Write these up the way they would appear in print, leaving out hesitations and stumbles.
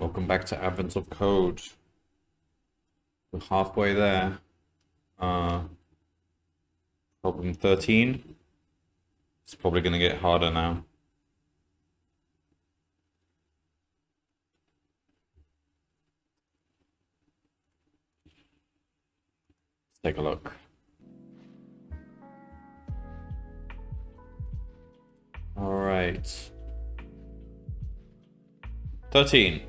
Welcome back to Advent of Code. We're halfway there. Problem 13. It's probably going to get harder now. Let's take a look. All right. 13.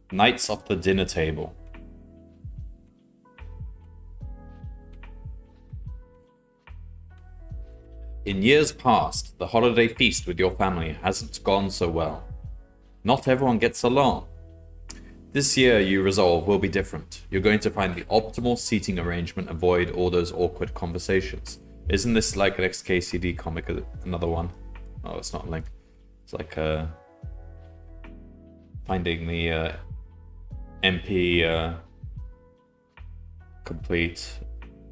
Knights of the dinner table. In years past, the holiday feast with your family hasn't gone so well. Not everyone gets along. This year, you resolve, will be different. You're going to find the optimal seating arrangement, avoid all those awkward conversations. Isn't this like an XKCD comic? Another one? Oh, it's not a link. It's like finding the MP complete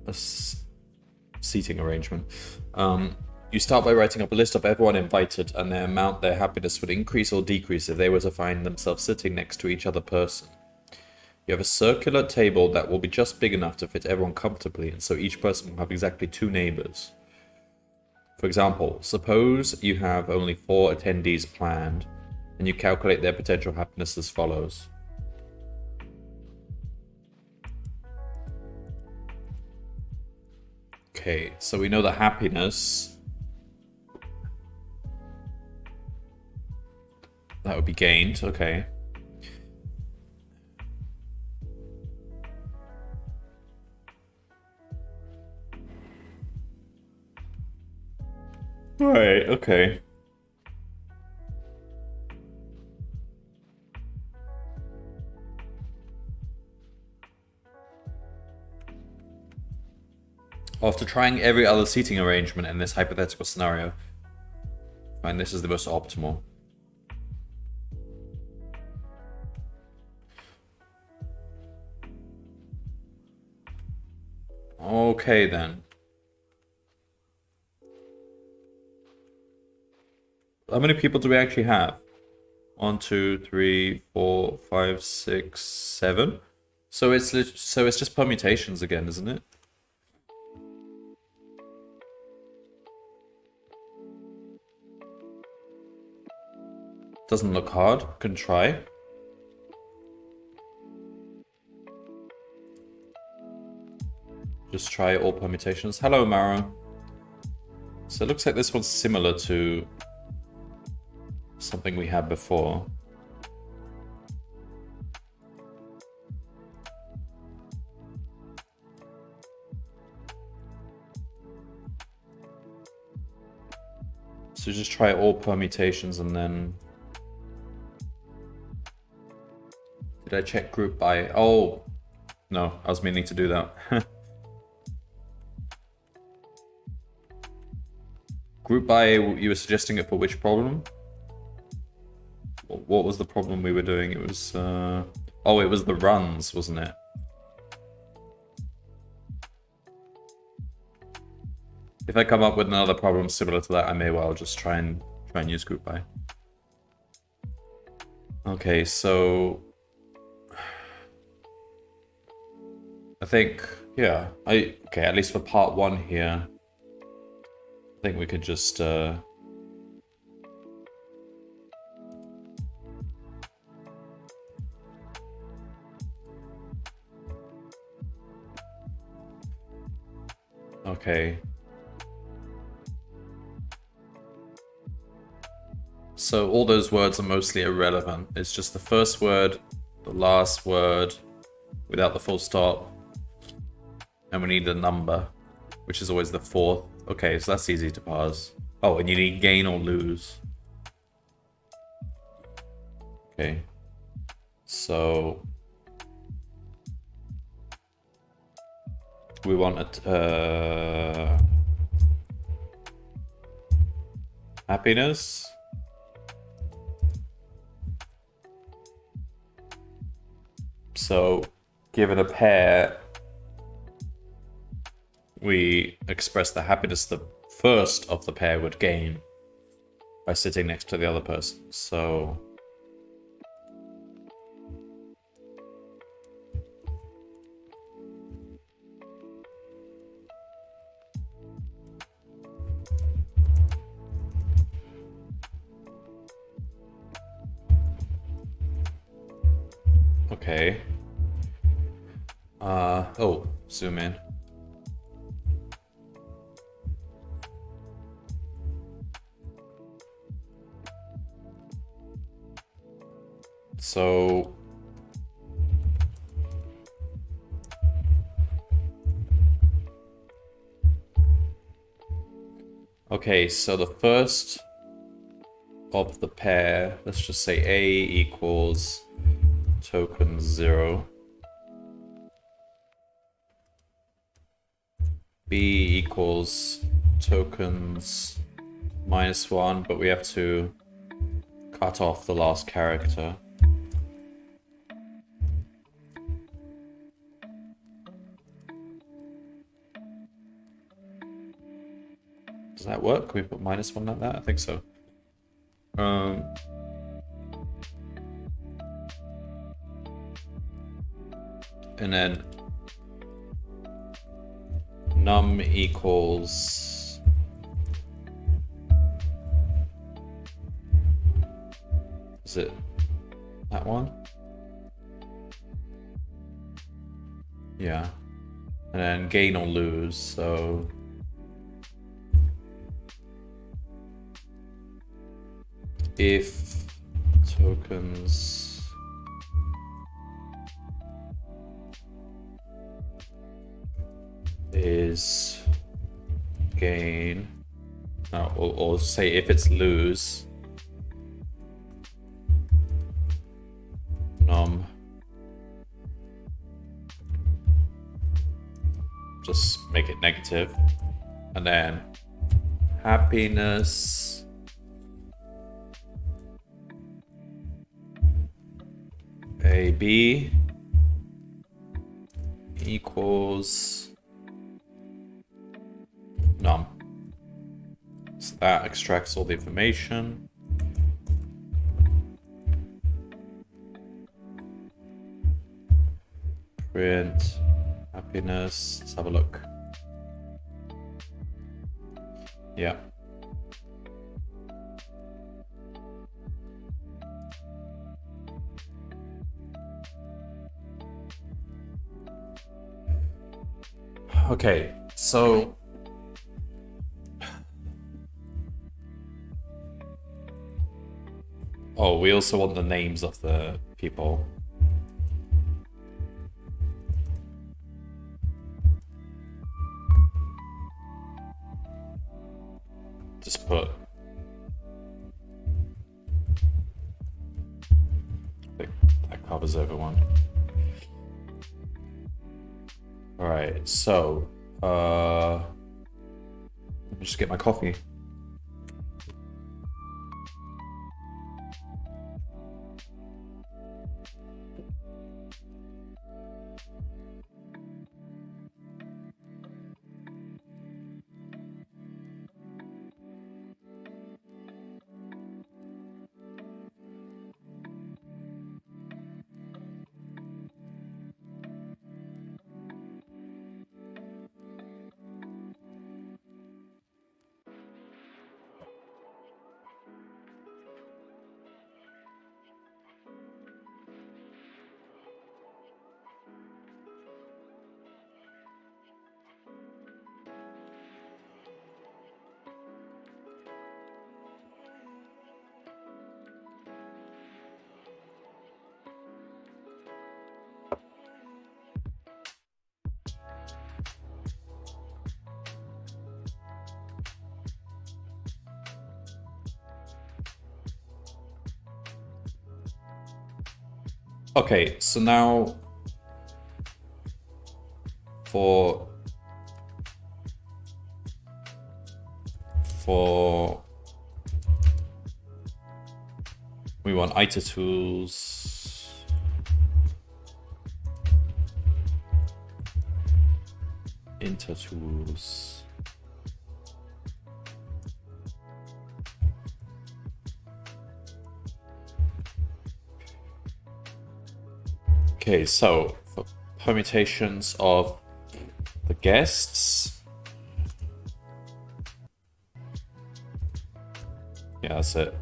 seating arrangement. You start by writing up a list of everyone invited and the amount their happiness would increase or decrease if they were to find themselves sitting next to each other person. You have a circular table that will be just big enough to fit everyone comfortably, and so each person will have exactly 2 neighbors. For example, suppose you have only 4 attendees planned, and you calculate their potential happiness as follows. Okay, so we know the happiness that would be gained, okay. Right, okay. After trying every other seating arrangement in this hypothetical scenario, I find this is the most optimal. Okay then. How many people do we actually have? 1, 2, 3, 4, 5, 6, 7. So it's just permutations again, isn't it? Doesn't look hard. Can try. Just try all permutations. Hello, Maro. So it looks like this one's similar to something we had before. So just try all permutations and then... Did I check group by? Oh, no, I was meaning to do that. Group by, you were suggesting it for which problem? What was the problem we were doing? It was, oh, it was the runs, wasn't it? If I come up with another problem similar to that, I may well just try and use group by. Okay, so I think, yeah, okay, at least for part 1 here, I think we could just okay. So all those words are mostly irrelevant. It's just the first word, the last word, without the full stop. And we need a number, which is always the 4th. Okay, so that's easy to parse. Oh, and you need gain or lose. Okay. So we want a happiness. So given a pair, we express the happiness the first of the pair would gain by sitting next to the other person. So Okay. Oh, zoom in. So okay, so the first of the pair, let's just say A equals token 0. B equals tokens -1, but we have to cut off the last character. Does that work? Can we put -1 like that? I think so. And then num equals is it that one? Yeah. And then gain or lose, so if tokens is gain, or say if it's lose, num, just make it negative, and then happiness AB equals num. So that extracts all the information. Print happiness. Let's have a look. Yeah. Okay, so oh, we also want the names of the people. Just put, I think that covers everyone. All right, so let me just get my coffee. Okay, so now for we want iter tools, inter tools. Okay, so for permutations of the guests, yeah, that's it.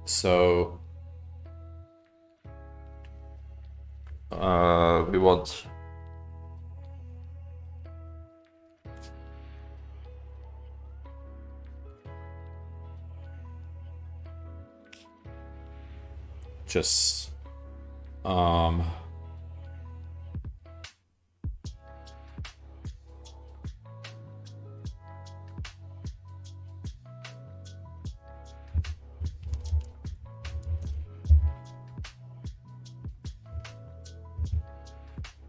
So We want... just...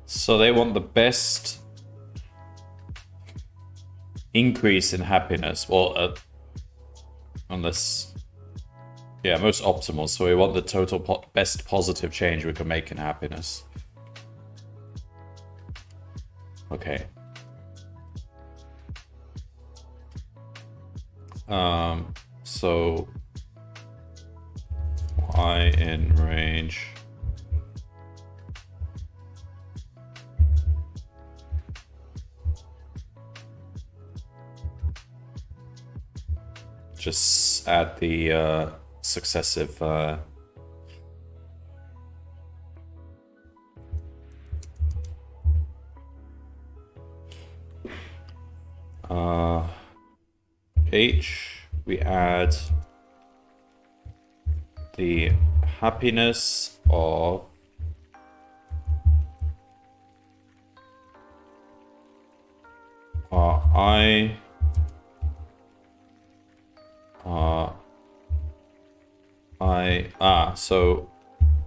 So they want the best increase in happiness. Well, unless... Yeah, most optimal. So we want the total best positive change we can make in happiness. Okay. So I in range. Just add the successive H, we add the happiness of I so,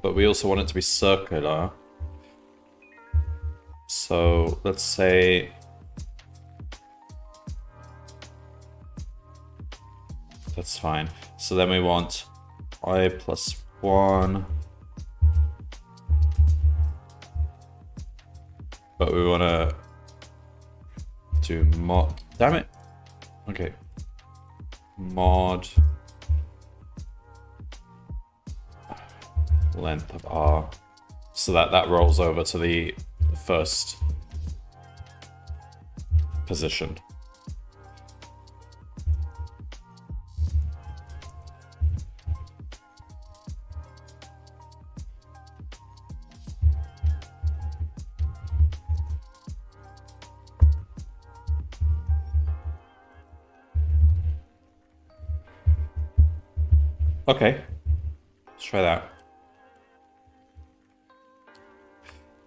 but we also want it to be circular. So let's say that's fine. So then we want I plus 1, but we want to do mod. Damn it. Okay. Mod length of R, so that rolls over to the first position. Okay, let's try that.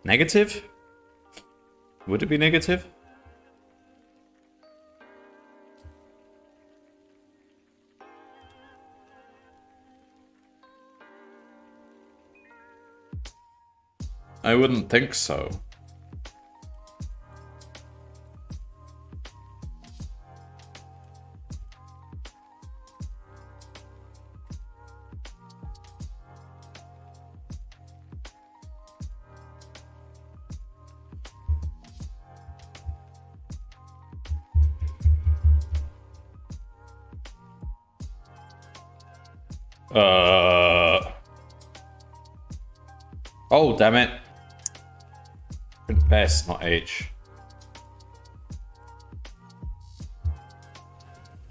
Negative? Would it be negative? I wouldn't think so. Oh, damn it. Best, not H.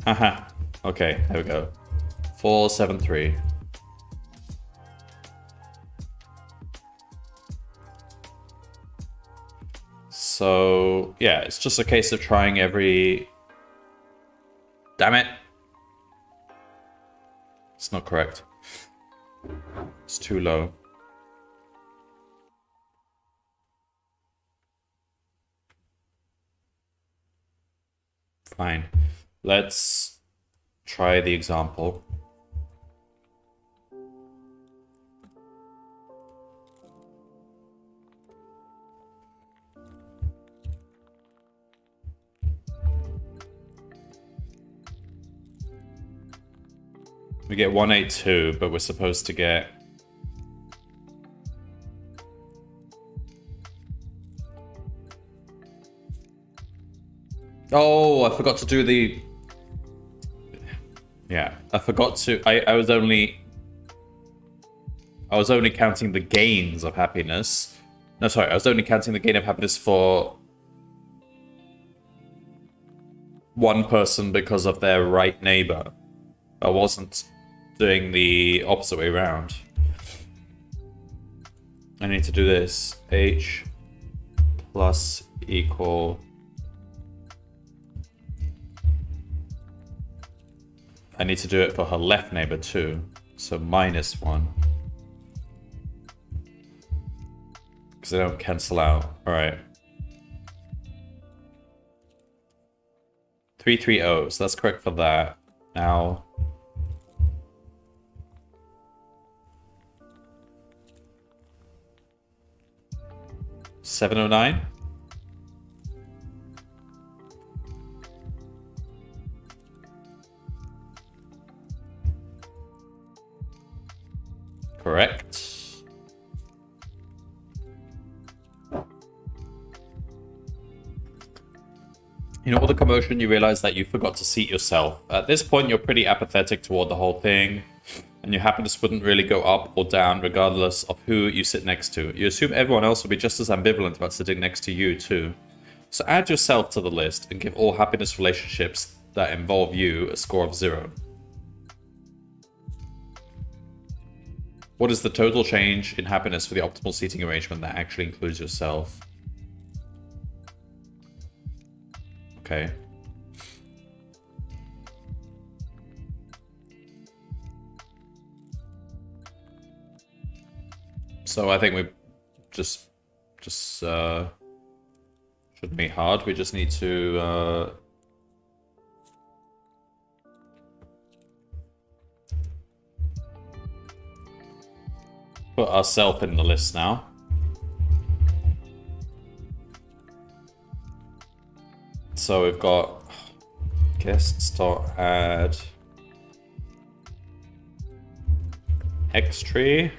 Haha. Okay, there we go. 473. So, yeah, it's just a case of trying every... Damn it. It's not correct. It's too low. Fine. Let's try the example. We get 182, but we're supposed to get... Oh, I forgot to do the... Yeah, I forgot to... I was only counting the gains of happiness. No, sorry, I was only counting the gain of happiness for one person because of their right neighbor. I wasn't doing the opposite way around. I need to do this. H plus equal. I need to do it for her left neighbor too. So -1. Because they don't cancel out. Alright. 330. So that's correct for that. Now. $709. Correct. In all the commotion, you realize that you forgot to seat yourself. At this point, you're pretty apathetic toward the whole thing, and your happiness wouldn't really go up or down regardless of who you sit next to. You assume everyone else will be just as ambivalent about sitting next to you, too. So add yourself to the list and give all happiness relationships that involve you a score of 0. What is the total change in happiness for the optimal seating arrangement that actually includes yourself? Okay. So I think we just shouldn't be hard. We just need to put ourselves in the list now. So we've got guests.add X tree.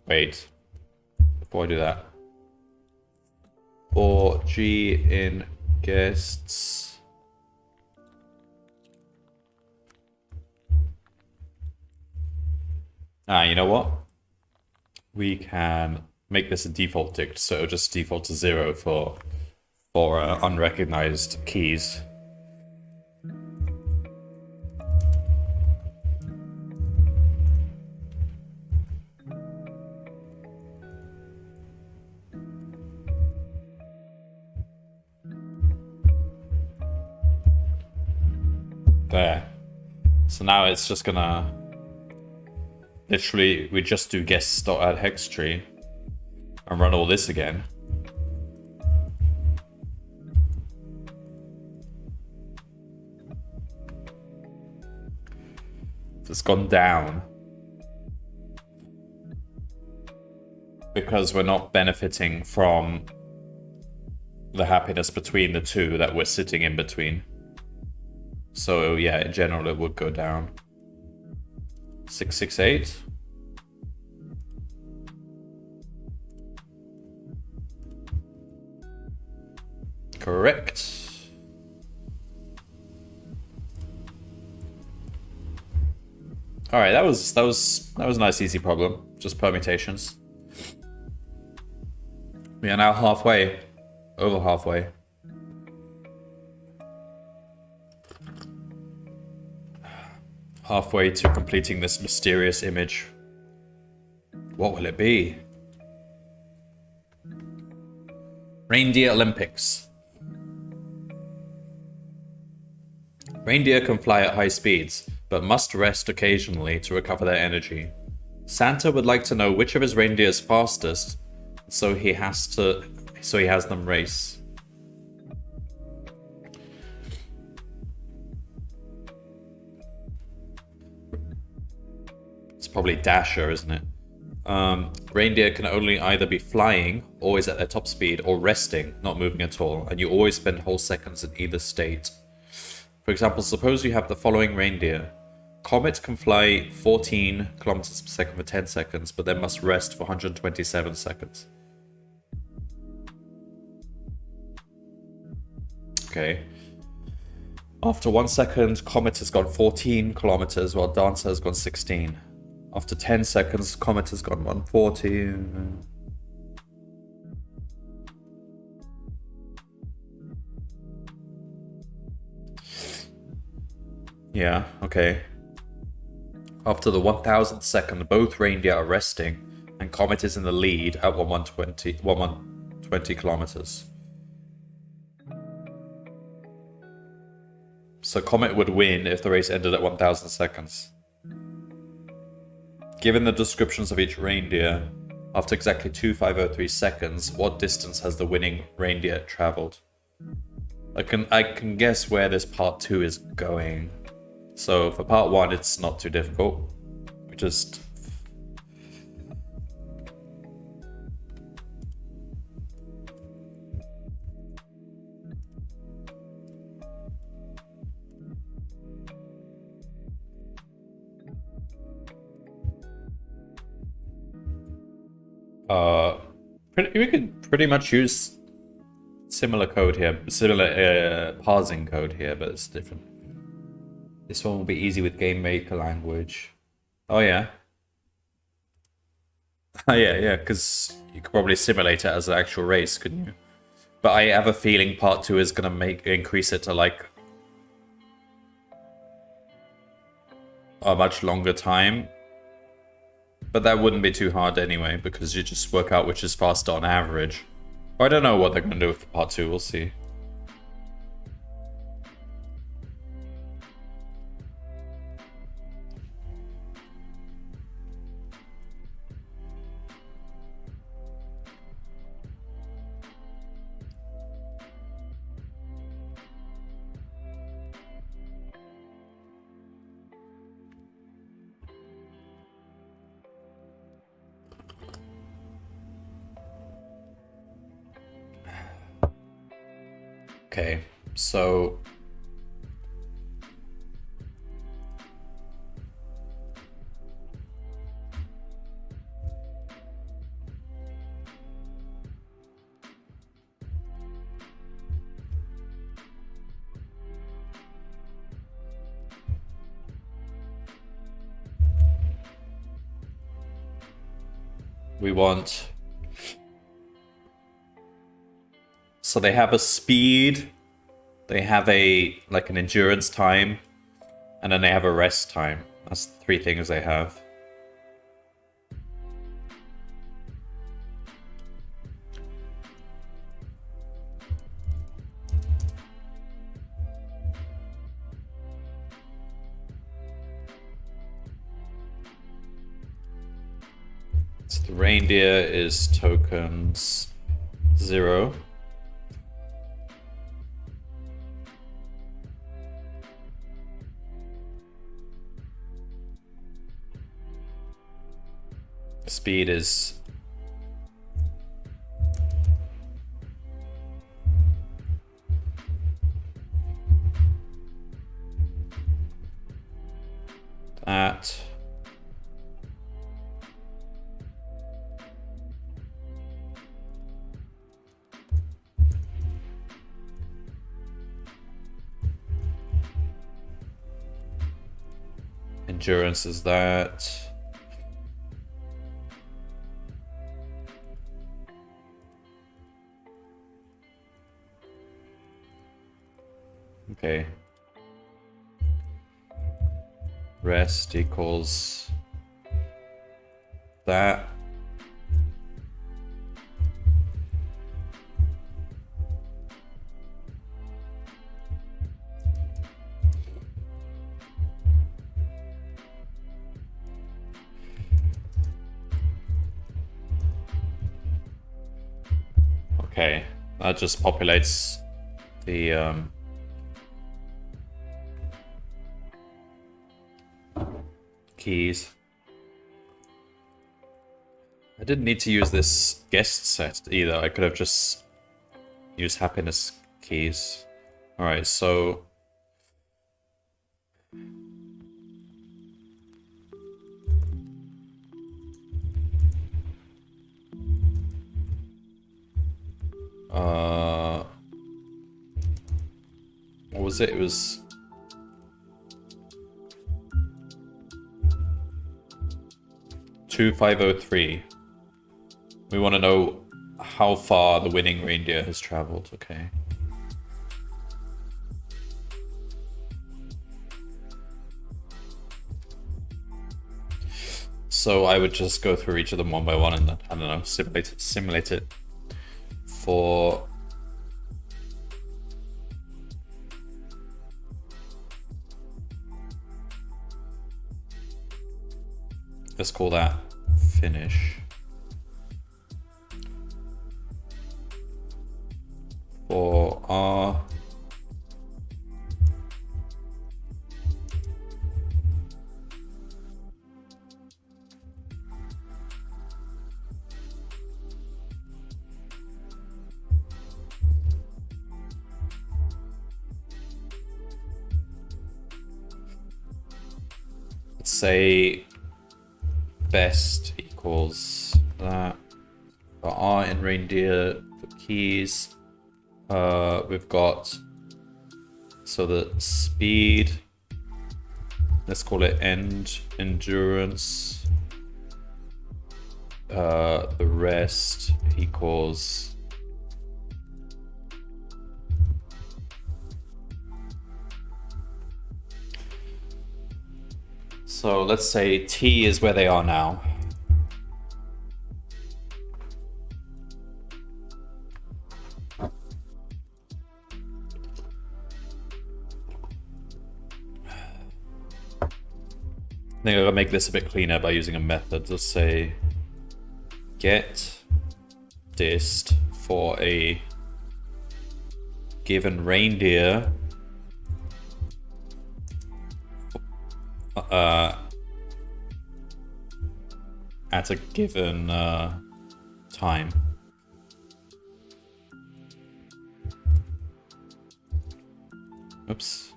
Wait, before I do that. Or G in guests. You know what? We can make this a default dict, so it'll just default to 0 for unrecognized keys. There. So now it's just gonna literally, we just do guests.add hex tree and run all this again. It's gone down because we're not benefiting from the happiness between the two that we're sitting in between. So yeah, in general it would go down. 668. Correct. All right, that was a nice easy problem. Just permutations. We are now halfway, over halfway. Halfway to completing this mysterious image. What will it be? Reindeer Olympics. Reindeer can fly at high speeds, but must rest occasionally to recover their energy. Santa would like to know which of his reindeer is fastest, so he has them race. It's probably Dasher, isn't it? Reindeer can only either be flying, always at their top speed, or resting, not moving at all, and you always spend whole seconds in either state. For example, suppose you have the following reindeer. Comet can fly 14 kilometers per second for 10 seconds, but then must rest for 127 seconds. Okay. After 1 second, Comet has gone 14 kilometers, while Dancer has gone 16. After 10 seconds, Comet has gone 140. Yeah, okay. After the 1000th second, both reindeer are resting, and Comet is in the lead at 1120 kilometers. So Comet would win if the race ended at 1000 seconds. Given the descriptions of each reindeer, after exactly 2503 seconds, what distance has the winning reindeer traveled? I can guess where this part 2 is going. So for part 1, it's not too difficult. We just... we could pretty much use similar code here, similar parsing code here, but it's different. This one will be easy with Game Maker language. Oh yeah. Oh yeah, because you could probably simulate it as an actual race, couldn't you? But I have a feeling part 2 is gonna increase it to like a much longer time. But that wouldn't be too hard anyway, because you just work out which is faster on average. I don't know what they're gonna do with part 2, we'll see. Okay, so we want... So they have a speed, they have like an endurance time, and then they have a rest time. That's the 3 things they have. So the reindeer is tokens 0. Speed is that. Endurance is that. Okay. Rest equals that. Okay, that just populates the keys. I didn't need to use this guest set either. I could have just used happiness keys. Alright, so what was it? It was 2503. We want to know how far the winning reindeer has traveled. Okay. So I would just go through each of them one by one and, I don't know, simulate it for... Let's call that finish. For R, let's say best equals that. For R in reindeer, for keys, we've got, so the speed, let's call it end endurance. The rest equals so let's say T is where they are now. I think I'm gonna make this a bit cleaner by using a method. Let's say get dist for a given reindeer at a given time. Oops.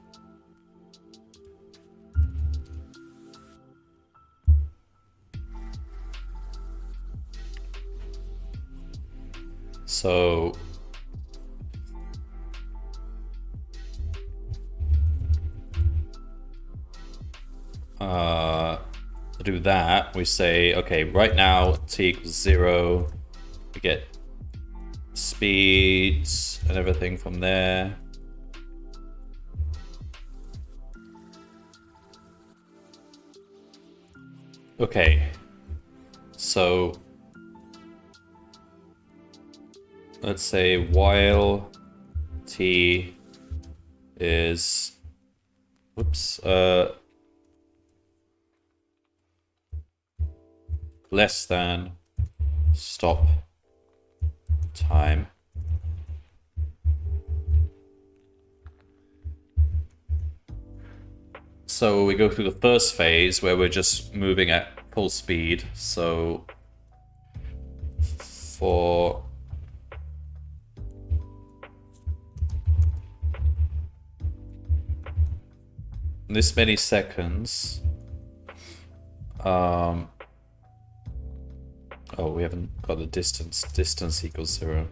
So to do that, we say, okay, right now T equals 0. We get speeds and everything from there. Okay, so let's say while T is, whoops, less than stop time. So we go through the first phase where we're just moving at full speed. So for this many seconds, oh, we haven't got the distance. Distance equals 0.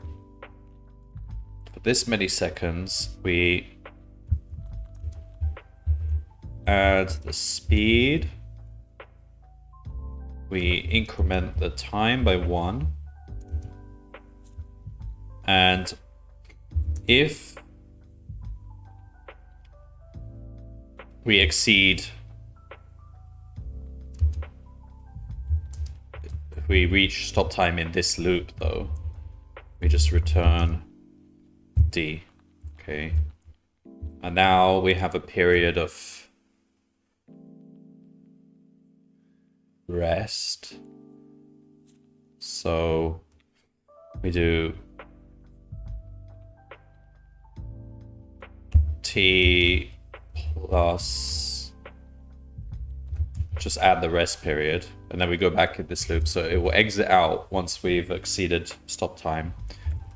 For this many seconds, we add the speed. We increment the time by 1. And if we exceed, if we reach stop time in this loop though, we just return D. Okay. And now we have a period of rest. So we do T plus, just add the rest period, and then we go back in this loop. So it will exit out once we've exceeded stop time.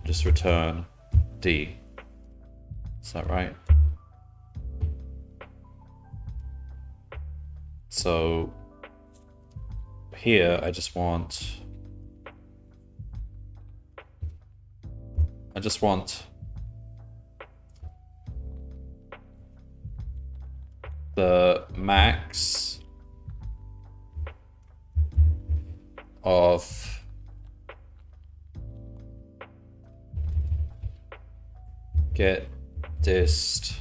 Just return D. Is that right? So here I just want the max of get dist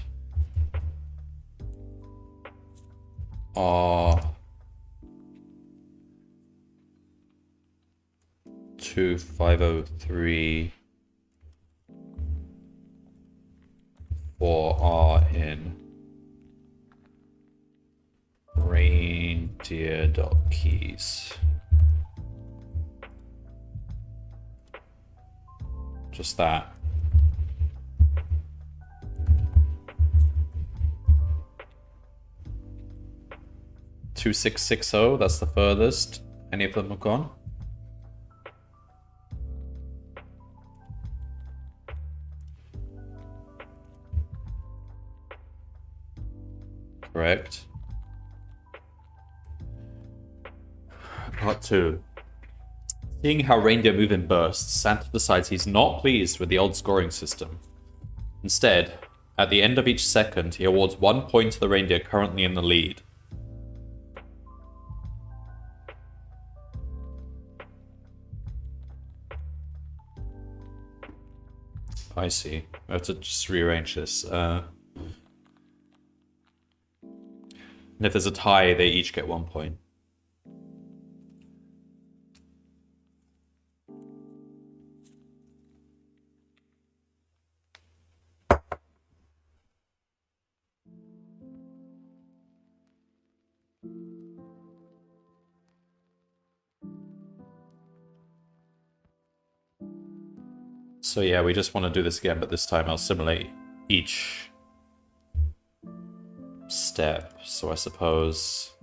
R 502-503 are in reindeer.keys. Just that. $2660, that's the furthest any of them have gone. Correct. Part 2. Seeing how reindeer move in bursts, Santa decides he's not pleased with the old scoring system. Instead, at the end of each second, he awards 1 point to the reindeer currently in the lead. I see. I have to just rearrange this. And if there's a tie, they each get 1 point. So yeah, we just want to do this again, but this time I'll simulate each step. So I suppose...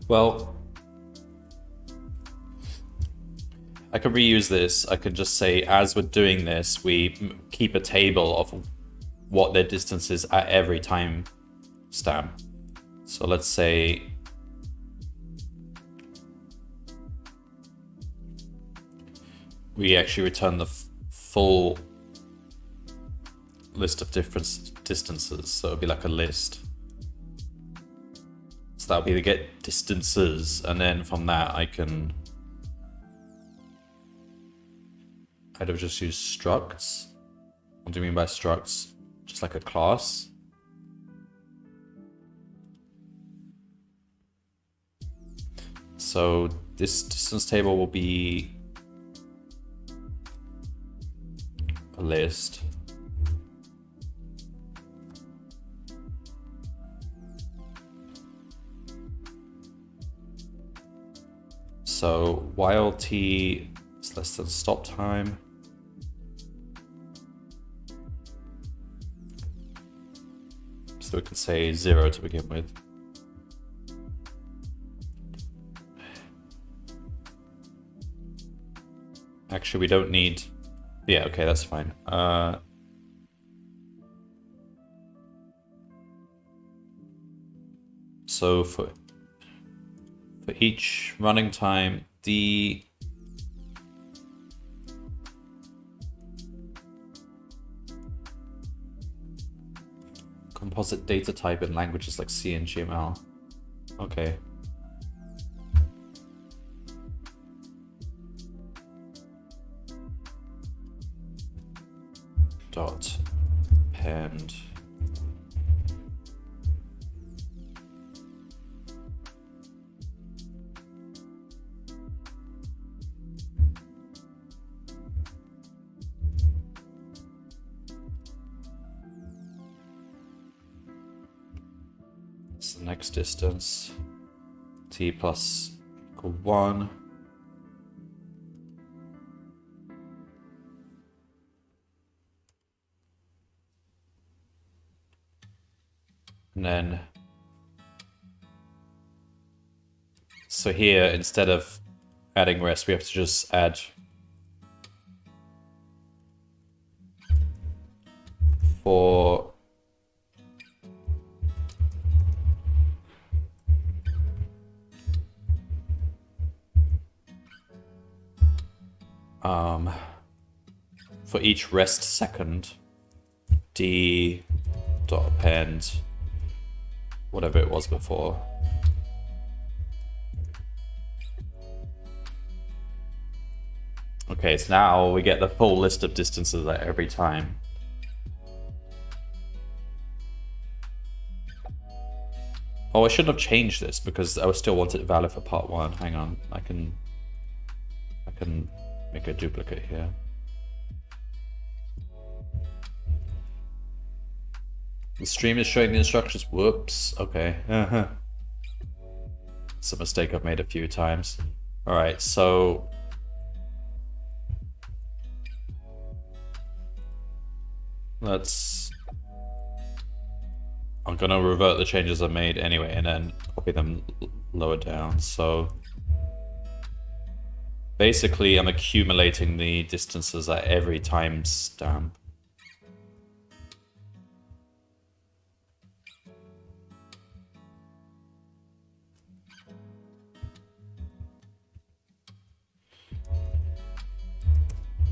well... I could reuse this. I could just say, as we're doing this, we keep a table of what their distance is at every time stamp. So let's say we actually return the full list of different distances. So it'll be like a list. So that'll be the get distances, and then from that I'd have just used structs. What do you mean by structs? Just like a class? So this distance table will be a list. So while t is less than stop time, so we can say 0 to begin with. Actually, we don't need... Yeah, okay, that's fine. So for each running time, the composite data type in languages like C and GML. Okay. Dot append the next distance, t plus equal 1. And then, so here, instead of adding rest, we have to just add for each rest second, d dot append whatever it was before, Okay, so now we get the full list of distances at every time. Oh, I shouldn't have changed this because I still want it valid for part 1. Hang on, I can make a duplicate here. The stream is showing the instructions. Whoops. Okay. It's a mistake I've made a few times. All right, so I'm gonna revert the changes I made anyway and then copy them lower down. So basically I'm accumulating the distances at every timestamp.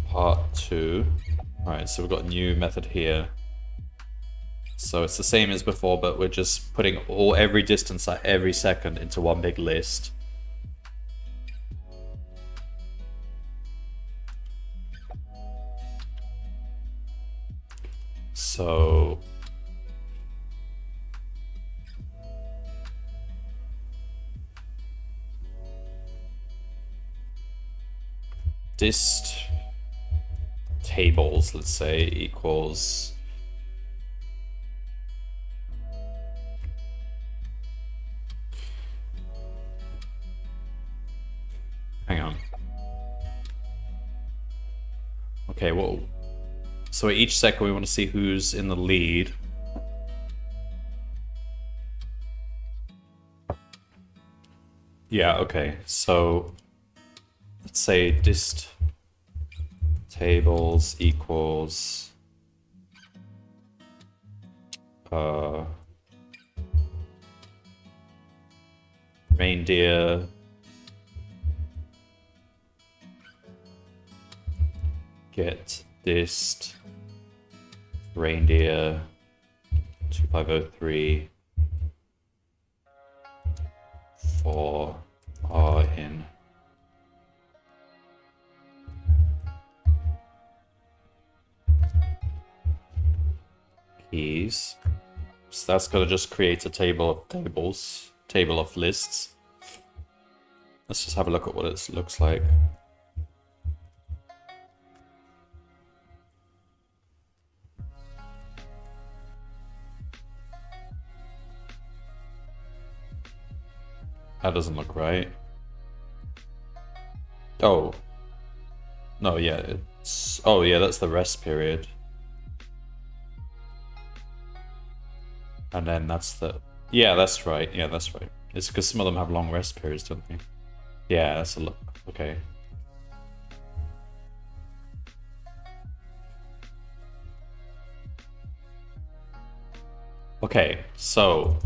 Part 2. Alright, so we've got a new method here. So it's the same as before, but we're just putting every distance at every second into one big list. So dist tables, let's say, equals hang on. Okay, well, so each second we want to see who's in the lead. Yeah, okay, so let's say dist tables equals reindeer get dist reindeer 2503 for are in keys. So that's gonna just create a table of tables, table of lists. Let's just have a look at what it looks like. That doesn't look right. Oh. No, yeah, it's... Oh, yeah, that's the rest period. And then that's the... Yeah, that's right. Yeah, that's right. It's because some of them have long rest periods, don't they? Yeah, that's a look. Okay. Okay, so...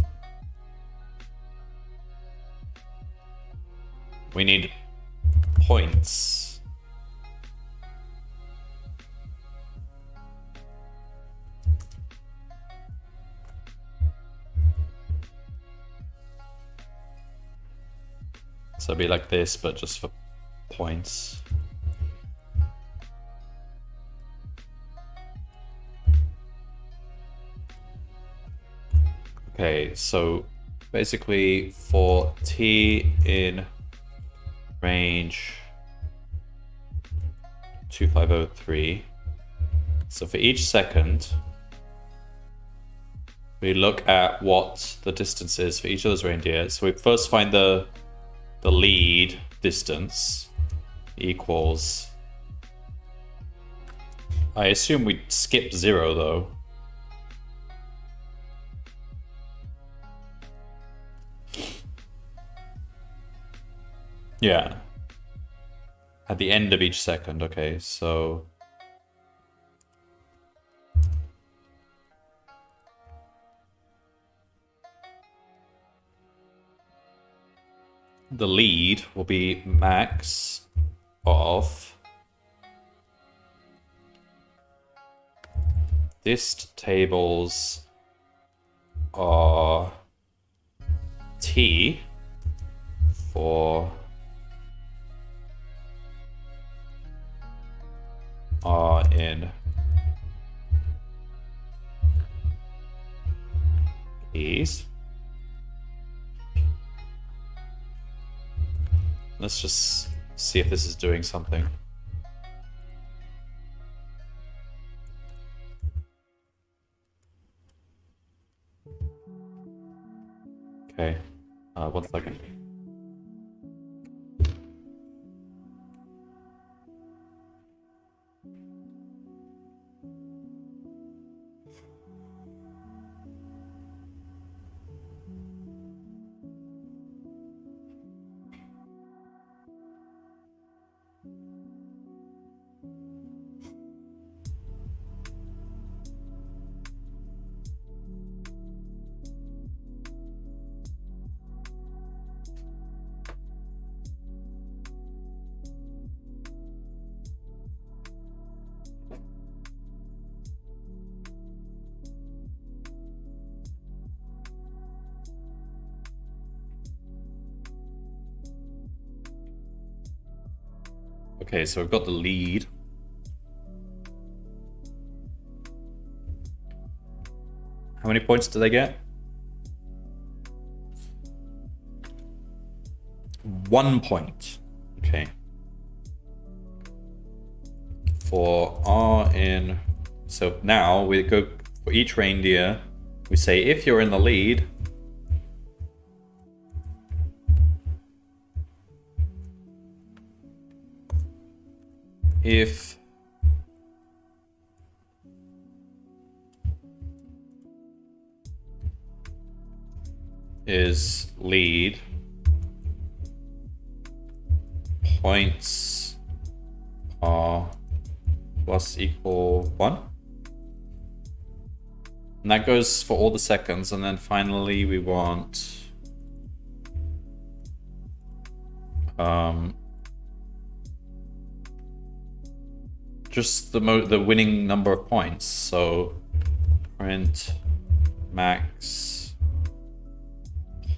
we need points. So it'd be like this, but just for points. Okay, so basically for t in range 2503, so for each second we look at what the distance is for each of those reindeer. So we first find the lead distance equals, I assume we skip 0 though. Yeah. At the end of each second, okay, so... the lead will be max of dist tables are t for in these. Let's just see if this is doing something. Okay, 1 second. Okay, so we've got the lead. How many points do they get? 1 point. Okay. For R in... So now we go for each reindeer. We say if you're in the lead, if is lead, points are plus equal 1. And that goes for all the seconds. And then finally we want just the winning number of points. So print max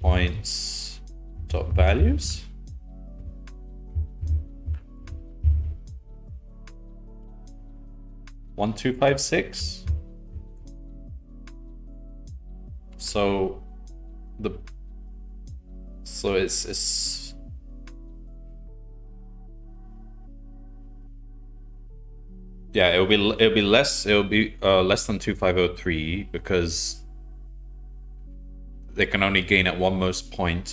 points dot values. One, 2, 5, 6. So it's yeah, it'll be less than 2503 because they can only gain at most 1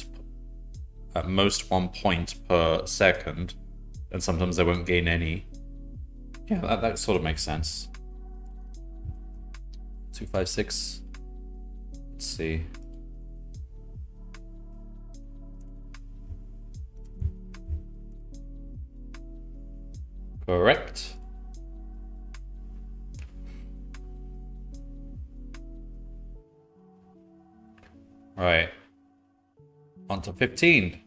point per second, and sometimes they won't gain any. Yeah, that sort of makes sense. 2, 5, 6. Let's see. Correct. Right. On to 15.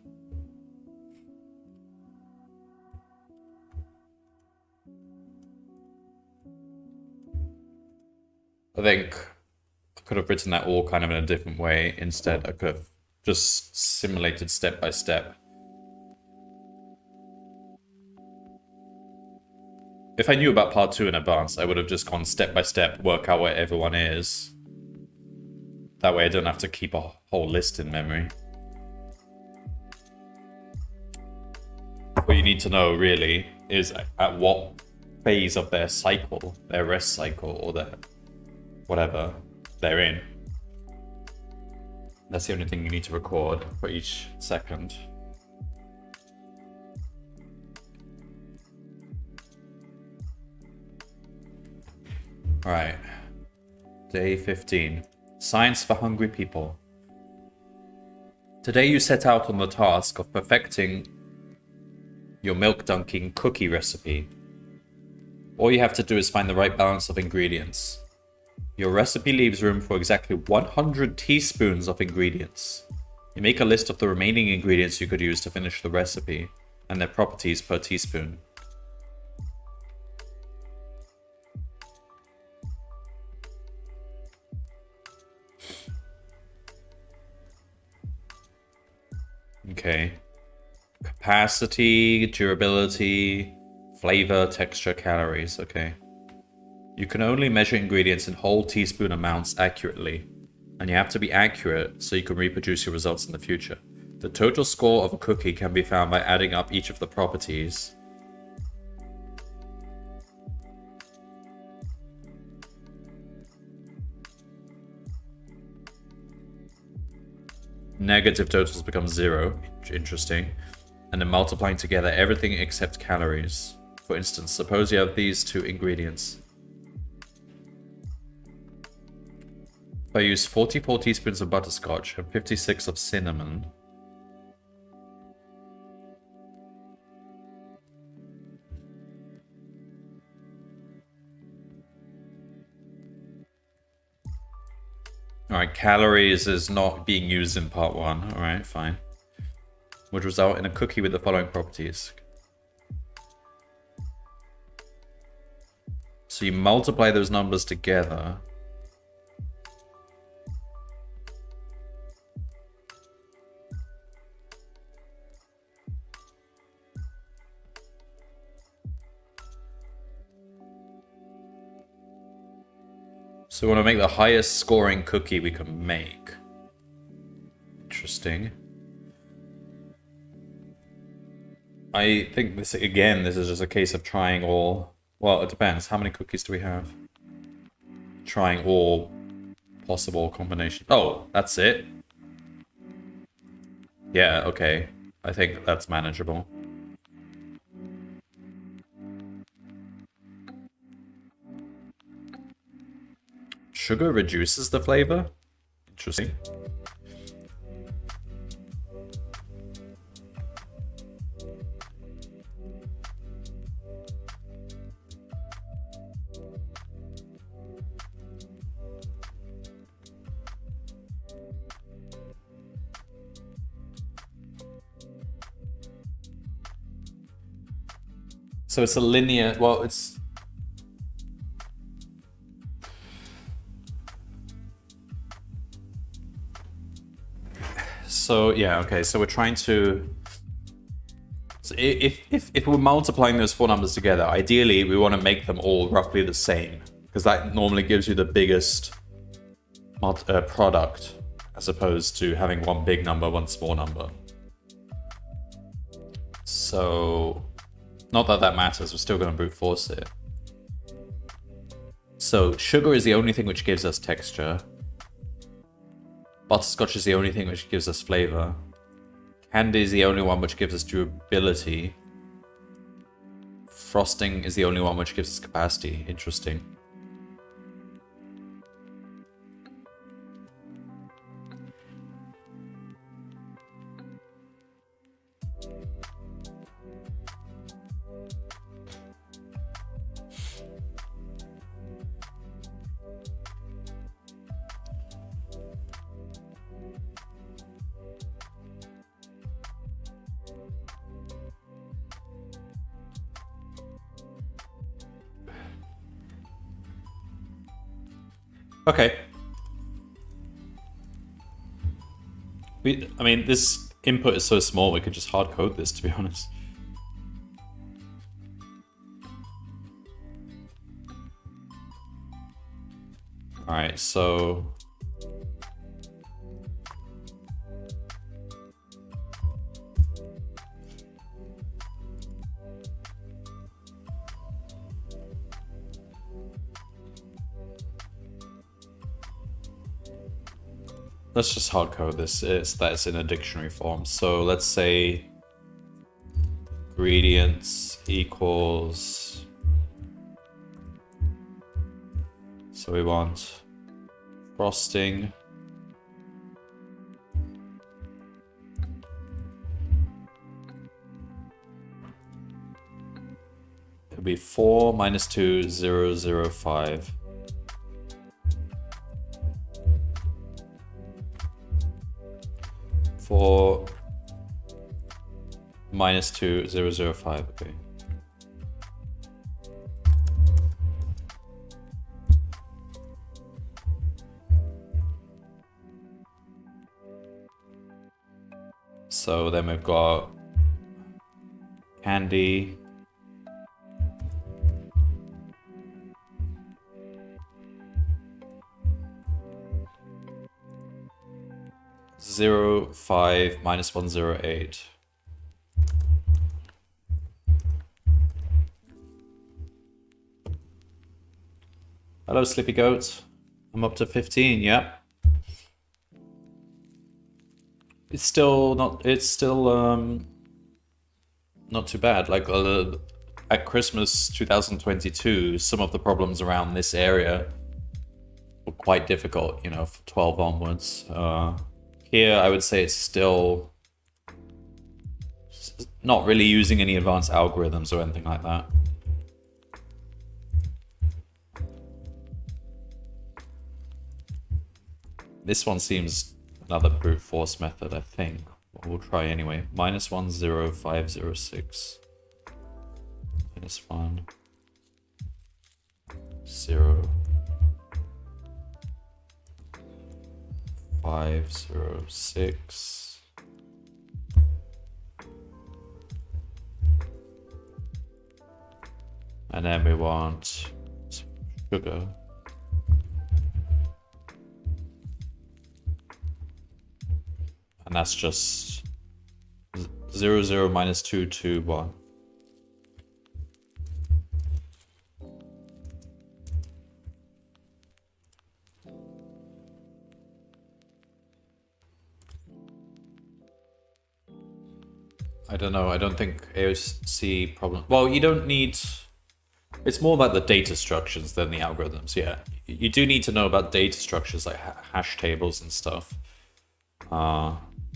I think I could have written that all kind of in a different way. Instead, I could have just simulated step by step. If I knew about part 2 in advance, I would have just gone step by step, work out where everyone is. That way I don't have to keep a whole list in memory. What you need to know really is at what phase of their cycle, their rest cycle, or their whatever they're in. That's the only thing you need to record for each second. Alright. Day 15. Science for hungry people. Today you set out on the task of perfecting your milk dunking cookie recipe. All you have to do is find the right balance of ingredients. Your recipe leaves room for exactly 100 teaspoons of ingredients. You make a list of the remaining ingredients you could use to finish the recipe, and their properties per teaspoon. Okay. Capacity, durability, flavor, texture, calories. Okay. You can only measure ingredients in whole teaspoon amounts accurately, and you have to be accurate so you can reproduce your results in the future. The total score of a cookie can be found by adding up each of the properties. Negative totals become 0. Interesting. And then multiplying together everything except calories. For instance, suppose you have these 2 ingredients. If I use 44 teaspoons of butterscotch and 56 of cinnamon, alright, calories is not being used in part 1. Alright, fine. Would result in a cookie with the following properties. So you multiply those numbers together. So we want to make the highest scoring cookie we can make. Interesting. I think this, again, this is just a case of trying all... Well, it depends. How many cookies do we have? Trying all possible combinations. Oh, that's it? Yeah, okay. I think that's manageable. Sugar reduces the flavor? Interesting. So it's a linear, well, it's... So, yeah, okay, so we're trying to... So if we're multiplying those 4 numbers together, ideally we want to make them all roughly the same, because that normally gives you the biggest product, as opposed to having one big number, one small number. So... Not that that matters, we're still going to brute force it. So, sugar is the only thing which gives us texture. Butterscotch is the only thing which gives us flavor. Candy is the only one which gives us durability. Frosting is the only one which gives us capacity. Interesting. Okay. I mean, this input is so small, we could just hard code this, to be honest. Alright, so... Let's just hard code this. That's in a dictionary form. So let's say ingredients equals. So we want frosting. It'll be 4 minus 2, 0, 0, 5. 4 minus 2, 0, 0, 5, okay. So then we've got candy. 0.05 minus 108. Hello, Sleepy Goat. I'm up to 15, yeah. It's still not too bad. Like at Christmas 2022, some of the problems around this area were quite difficult, you know, for 12 onwards. Here, I would say it's still not really using any advanced algorithms or anything like that. This one seems another brute force method, I think. We'll try anyway. Minus 10506. Minus 1 0 506. And then we want some sugar. And that's just 0 minus 221. I don't know. I don't think AOC problem. Well, you don't need. It's more about the data structures than the algorithms. Yeah, you do need to know about data structures like hash tables and stuff.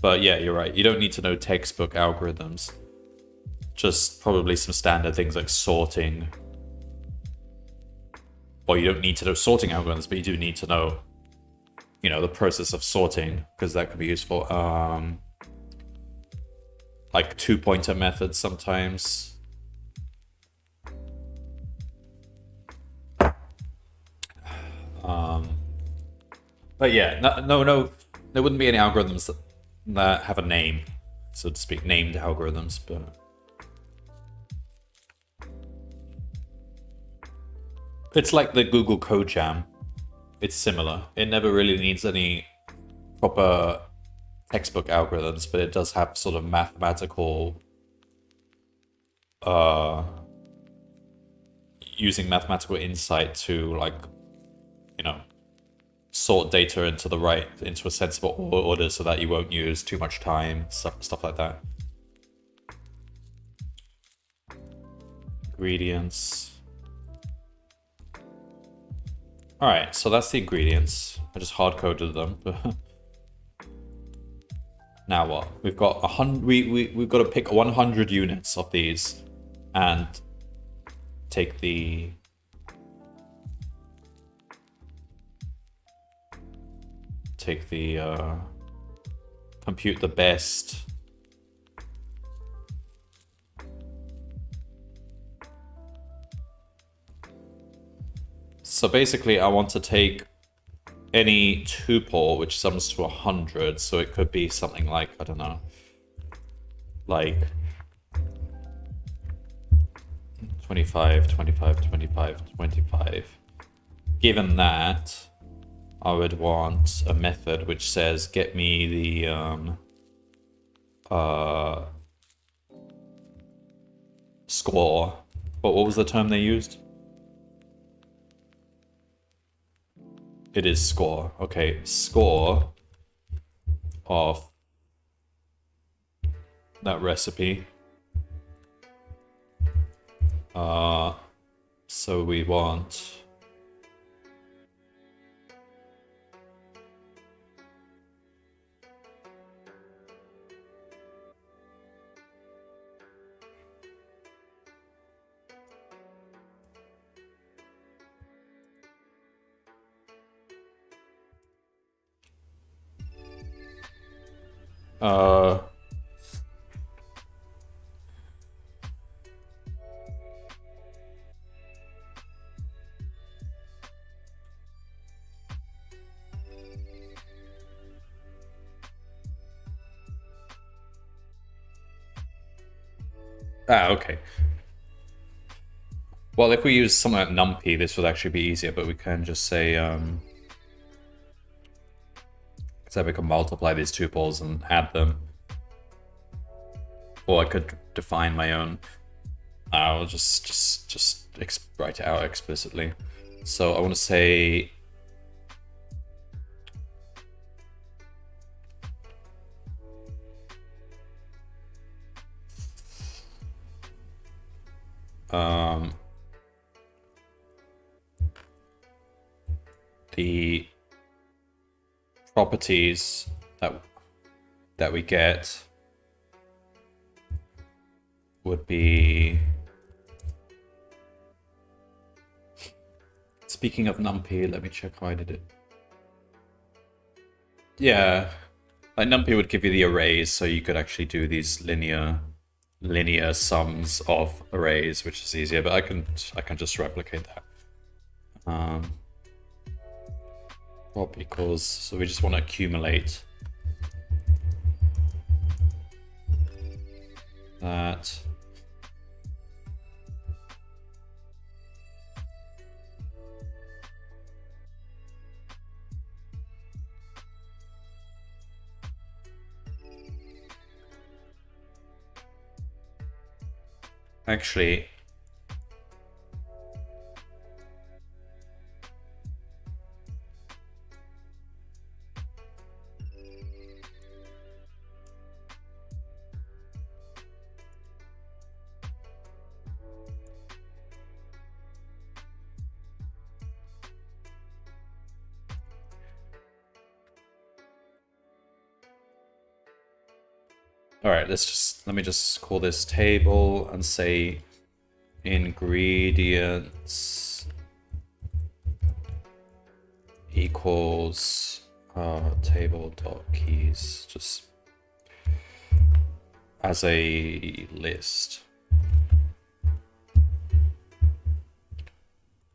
But yeah, you're right. You don't need to know textbook algorithms. Just probably some standard things like sorting. Well, you don't need to know sorting algorithms, but you do need to know, you know, the process of sorting, because that could be useful. Like two-pointer methods sometimes. But yeah, no, there wouldn't be any algorithms that have a name, so to speak, named algorithms, but it's like the Google Code Jam. It's similar. It never really needs any proper textbook algorithms, but it does have sort of mathematical using mathematical insight to, like, you know, sort data into a sensible order so that you won't use too much time, stuff like that. Ingredients. All right, so that's the ingredients. I just hard coded them. Now what? We've got 100. We've got to pick 100 units of these, and take the compute the best. So basically I want to take any tuple which sums to 100, so it could be something like, I don't know, like 25, 25, 25, 25. Given that, I would want a method which says get me the score. But what was the term they used? It is score. Okay, score of that recipe. So we want okay. Well, if we use something like NumPy, this would actually be easier, but we can just say, because So we can multiply these tuples and add them. Or I could define my own. I'll just write it out explicitly. So I want to say the properties that we get would be, speaking of NumPy, let me check how I did it. Yeah, like NumPy would give you the arrays, so you could actually do these linear sums of arrays, which is easier, but I can just replicate that. Prop equals, so we just want to accumulate that. Actually, all right, let me just call this table and say ingredients equals table.keys, just as a list.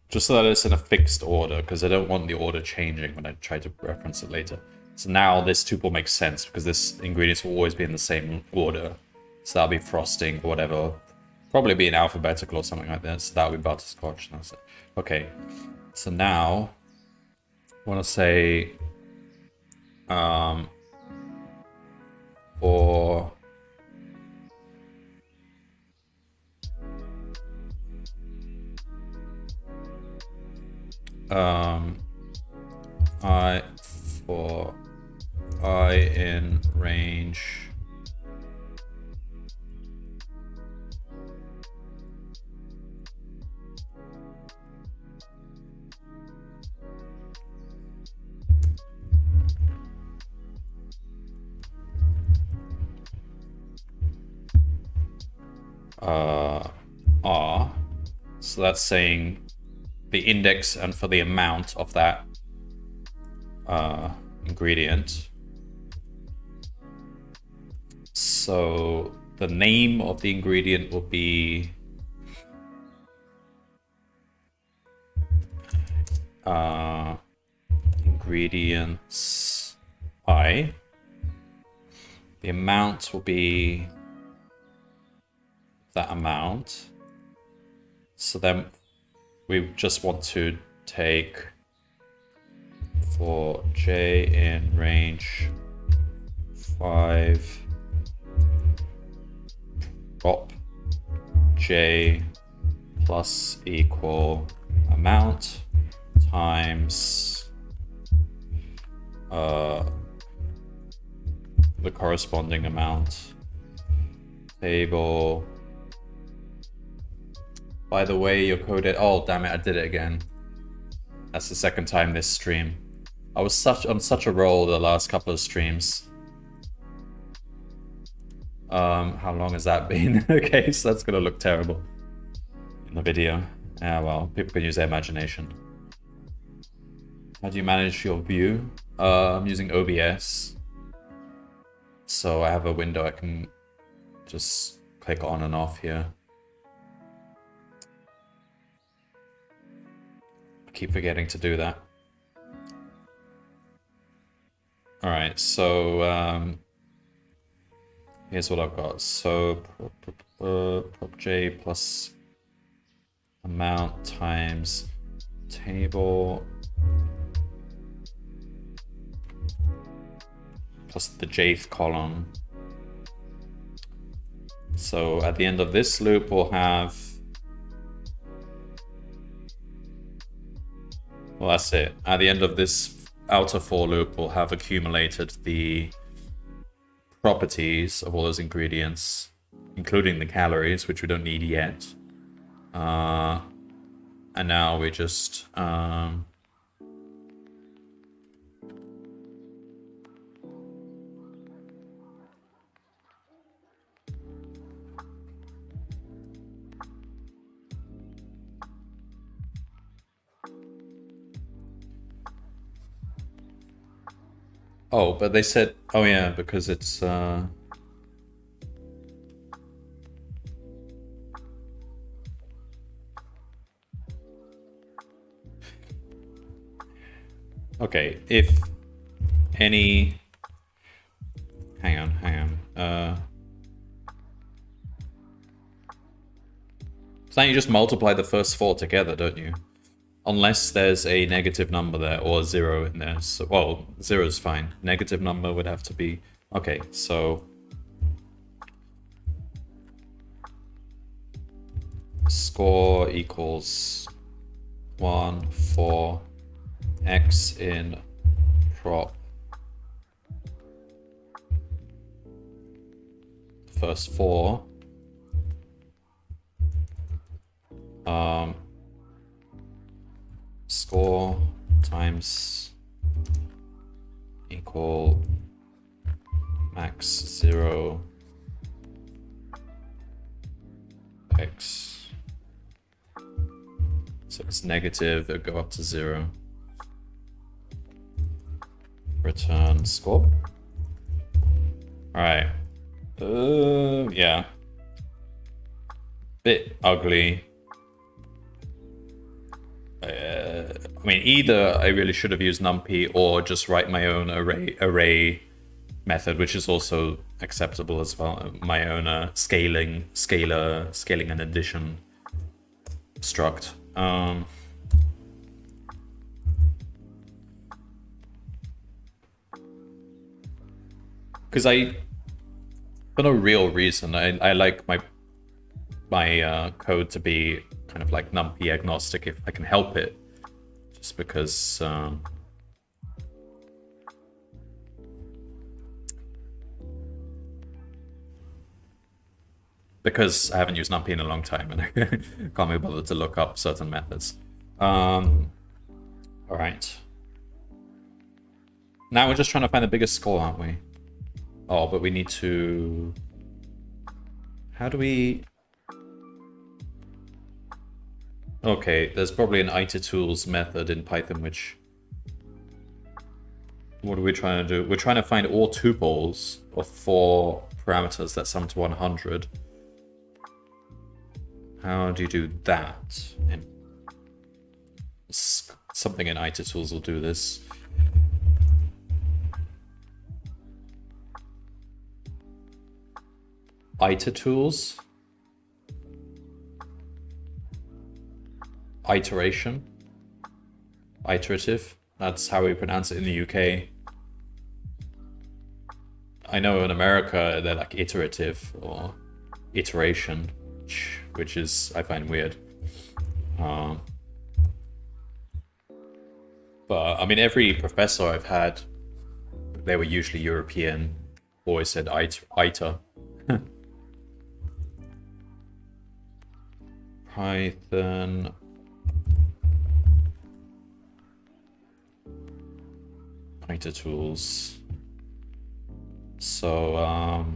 Just so that it's in a fixed order, because I don't want the order changing when I try to reference it later. So now this tuple makes sense, because this ingredients will always be in the same order. So that'll be frosting or whatever. Probably be in alphabetical or something like that. So that'll be butterscotch. That's it. Okay. So now I want to say for I in range R, so that's saying the index and for the amount of that ingredient. So the name of the ingredient will be ingredients I. The amount will be that amount. So then we just want to take for j in range 5 prop j plus equal amount times the corresponding amount table. By the way, your code oh damn it, I did it again. That's the second time this stream. I was on such a roll the last couple of streams. How long has that been? Okay, so that's gonna look terrible in the video. Yeah, well, people can use their imagination. How do you manage your view? I'm using OBS. So I have a window I can just click on and off here. I keep forgetting to do that. All right, so here's what I've got. So prop j plus amount times table plus the jth column. So at the end of this loop, we'll have... Well, that's it. At the end of this outer for loop, we'll have accumulated the properties of all those ingredients, including the calories, which we don't need yet. And now we just... Oh, but they said... Oh yeah, because it's... Okay, if any... Hang on. So now you just multiply the first 4 together, don't you? Unless there's a negative number there or a 0 in there. So, well, 0 is fine. Negative number would have to be... Okay, so... Score equals 1 for x in prop. First 4. Score times equal max 0 x. So it's negative, it'll go up to 0. Return score. Alright. Yeah. Bit ugly. I mean, either I really should have used numpy or just write my own array method, which is also acceptable as well. My own scaling and addition struct. Because for no real reason, I like my code to be kind of like numpy agnostic if I can help it. Just because I haven't used numpy in a long time and I can't be bothered to look up certain methods. All right. Now we're just trying to find the biggest score, aren't we? Oh, but we need to... How do we... Okay, there's probably an itertools method in Python which... What are we trying to do? We're trying to find all tuples of 4 parameters that sum to 100. How do you do that? Something in itertools will do this. Itertools? Iteration? Iterative? That's how we pronounce it in the UK. I know in America they're like iterative or iteration, which is, I find weird. But I mean, every professor I've had, they were usually European, always said iter. Python itertools. So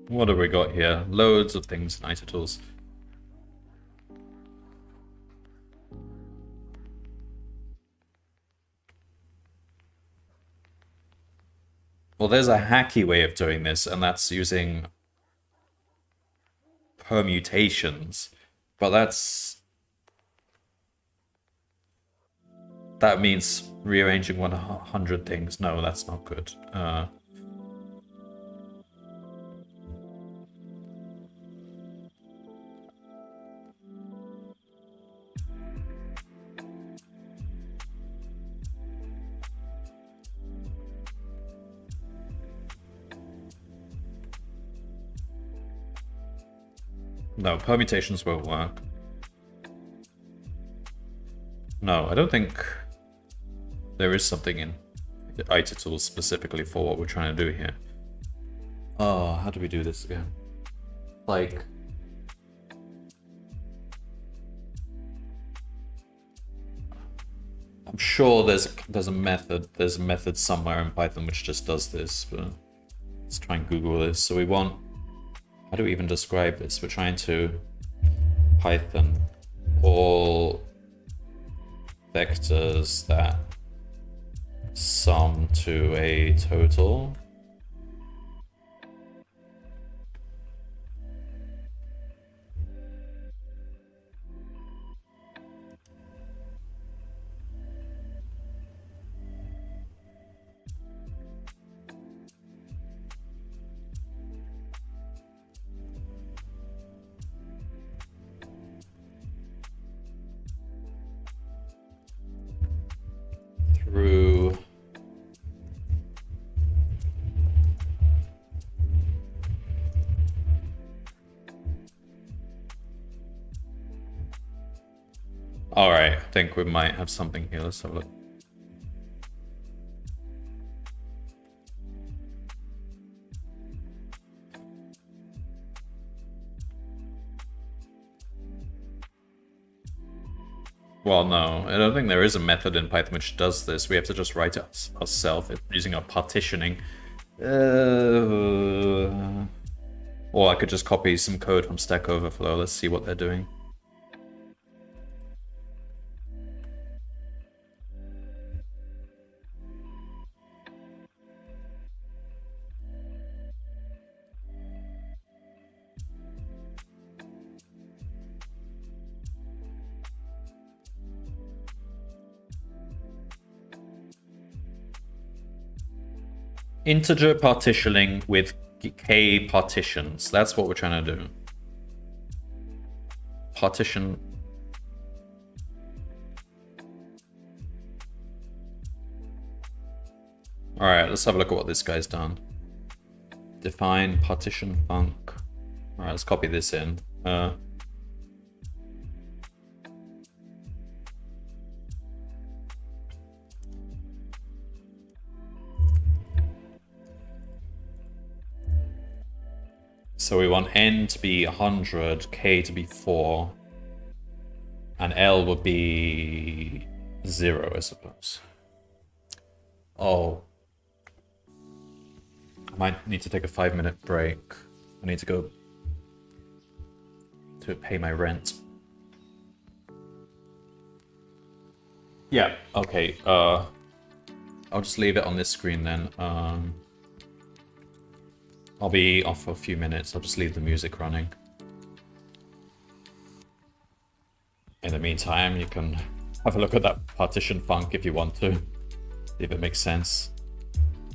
what have we got here? Loads of things in itertools. Well, there's a hacky way of doing this, and that's using permutations, but that means rearranging 100 things. No, that's not good. No, permutations won't work. No, I don't think there is something in the ITTools specifically for what we're trying to do here. Oh, how do we do this again? Like... I'm sure there's a method somewhere in Python which just does this, but let's try and Google this. So we want, how do we even describe this? We're trying to Python all vectors that sum to a total. Through all right, I think we might have something here. Let's have a look. Well, no, I don't think there is a method in Python which does this. We have to just write it ourselves using our partitioning. Or I could just copy some code from Stack Overflow. Let's see what they're doing. Integer partitioning with k partitions. That's what we're trying to do. Partition. All right, let's have a look at what this guy's done. Define partition func. All right, let's copy this in. So we want n to be 100, k to be 4, and L would be 0, I suppose. Oh. I might need to take a 5-minute break. I need to go to pay my rent. Yeah, okay. I'll just leave it on this screen then. I'll be off for a few minutes. I'll just leave the music running. In the meantime, you can have a look at that partition func if you want to, see if it makes sense.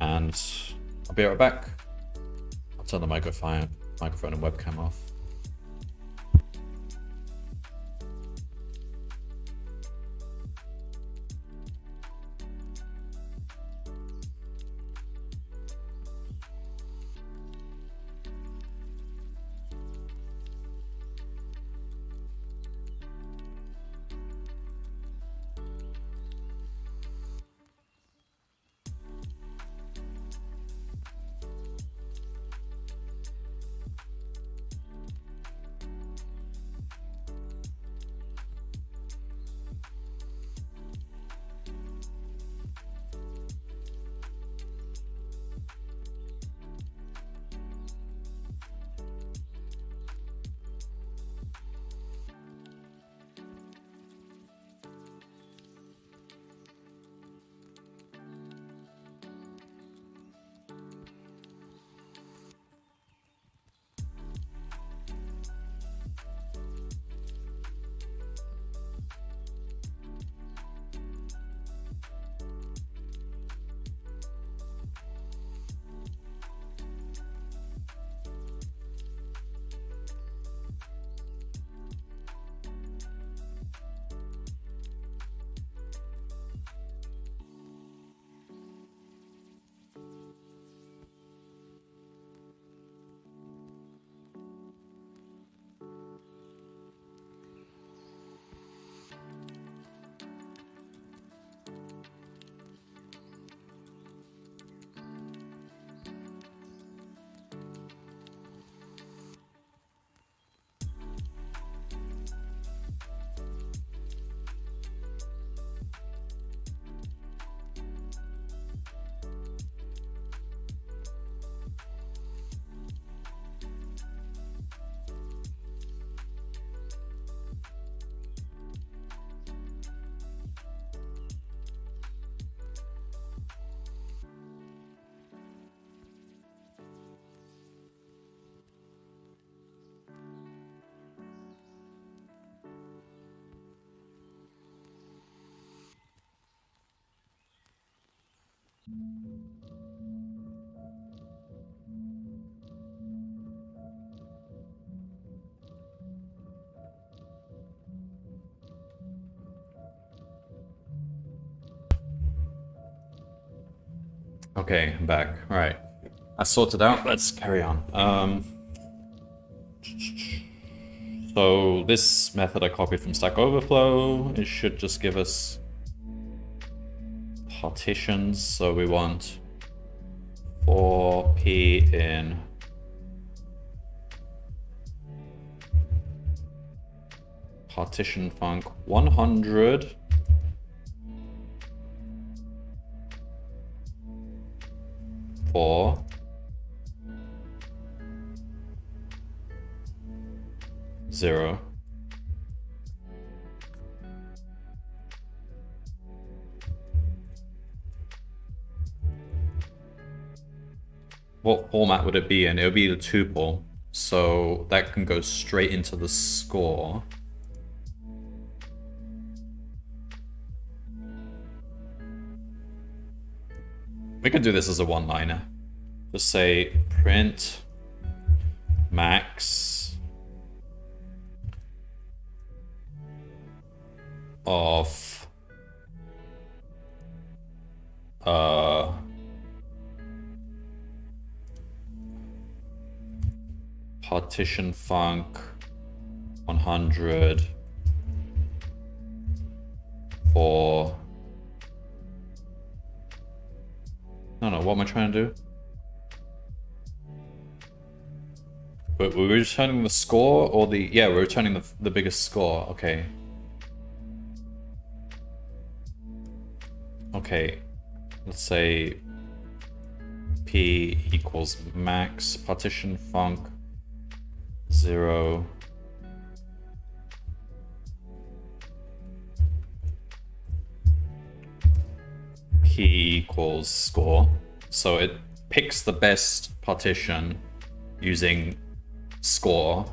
And I'll be right back. I'll turn the microphone and webcam off. Okay, I'm back. All right. I sorted out. Let's carry on. So this method I copied from Stack Overflow. It should just give us partitions. So we want for p in partition func 100 for 0. What format would it be in? It would be the tuple, so that can go straight into the score. We can do this as a one-liner. Just say print max of partition func 100 for no, what am I trying to do? But we're returning the score or the... Yeah, we're returning the biggest score. Okay. Okay. Let's say P equals max partition func 0 P equals score. So it picks the best partition using score.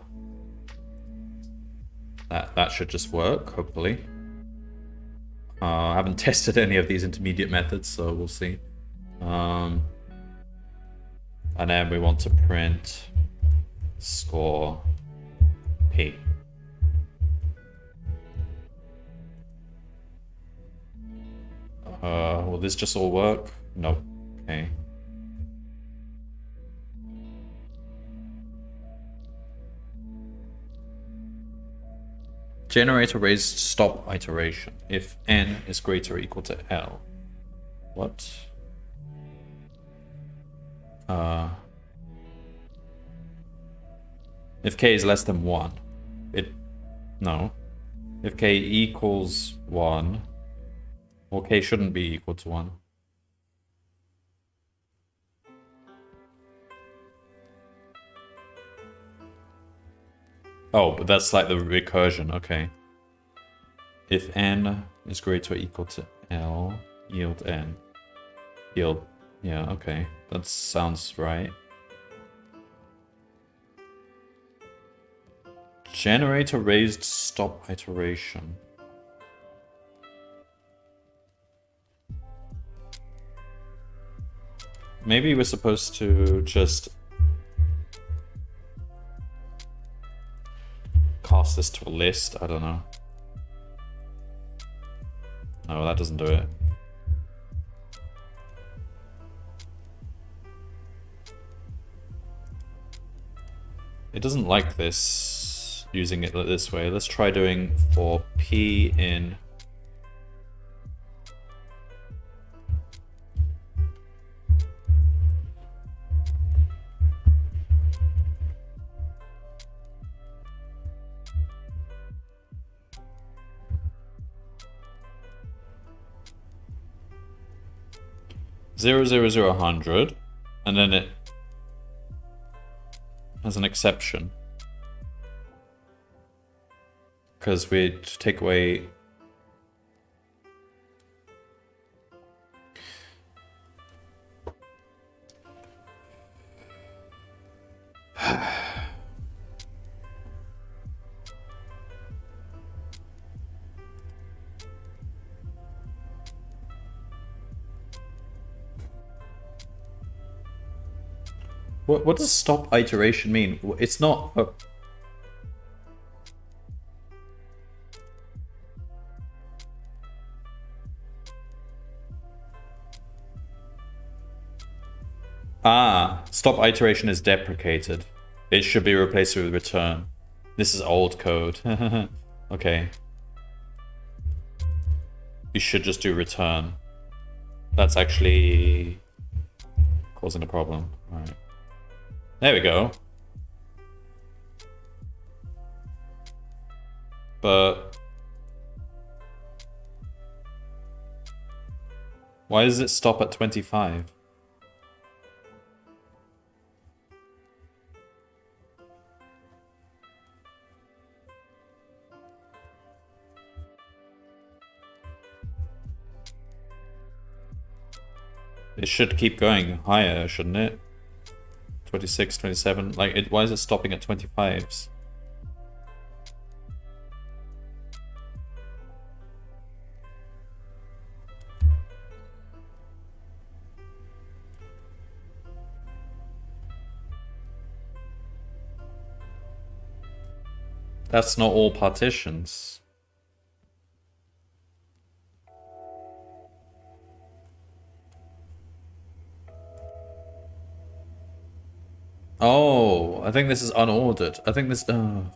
That should just work, hopefully. I haven't tested any of these intermediate methods, so we'll see. And then we want to print score P. Will this just all work? Nope. Okay. Generate a raised stop iteration if n is greater or equal to L. What? If k is less than 1, no. If k equals 1, well, k shouldn't be equal to 1. Oh, but that's like the recursion, okay. If n is greater or equal to L, yield n. Yield, yeah, okay. That sounds right. Generate a raised stop iteration. Maybe we're supposed to just cast this to a list. I don't know. No, that doesn't do it. It doesn't like this, using it this way. Let's try doing for P in zero, zero, zero, 100, and then it has an exception. Because we'd take away... What does stop iteration mean? It's not a... Ah, stop iteration is deprecated. It should be replaced with return. This is old code. Okay. You should just do return. That's actually causing a problem. Alright. There we go. But why does it stop at 25? It should keep going higher, shouldn't it? 26, 27. Like, why is it stopping at 25s? That's not all partitions. Oh, I think this is unordered. I think this... Damn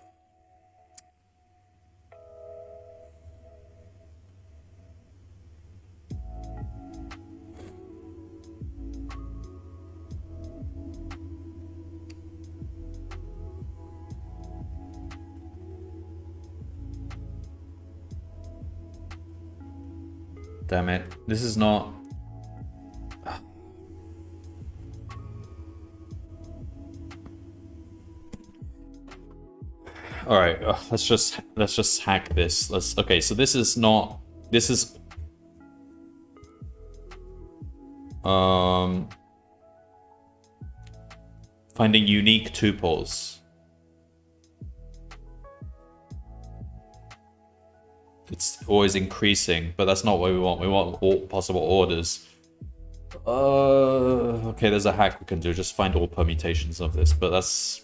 it. This is not... All right, let's just hack this. Okay, so this is not, this is finding unique tuples. It's always increasing, but that's not what we want. We want all possible orders. Okay, there's a hack we can do. Just find all permutations of this, but that's...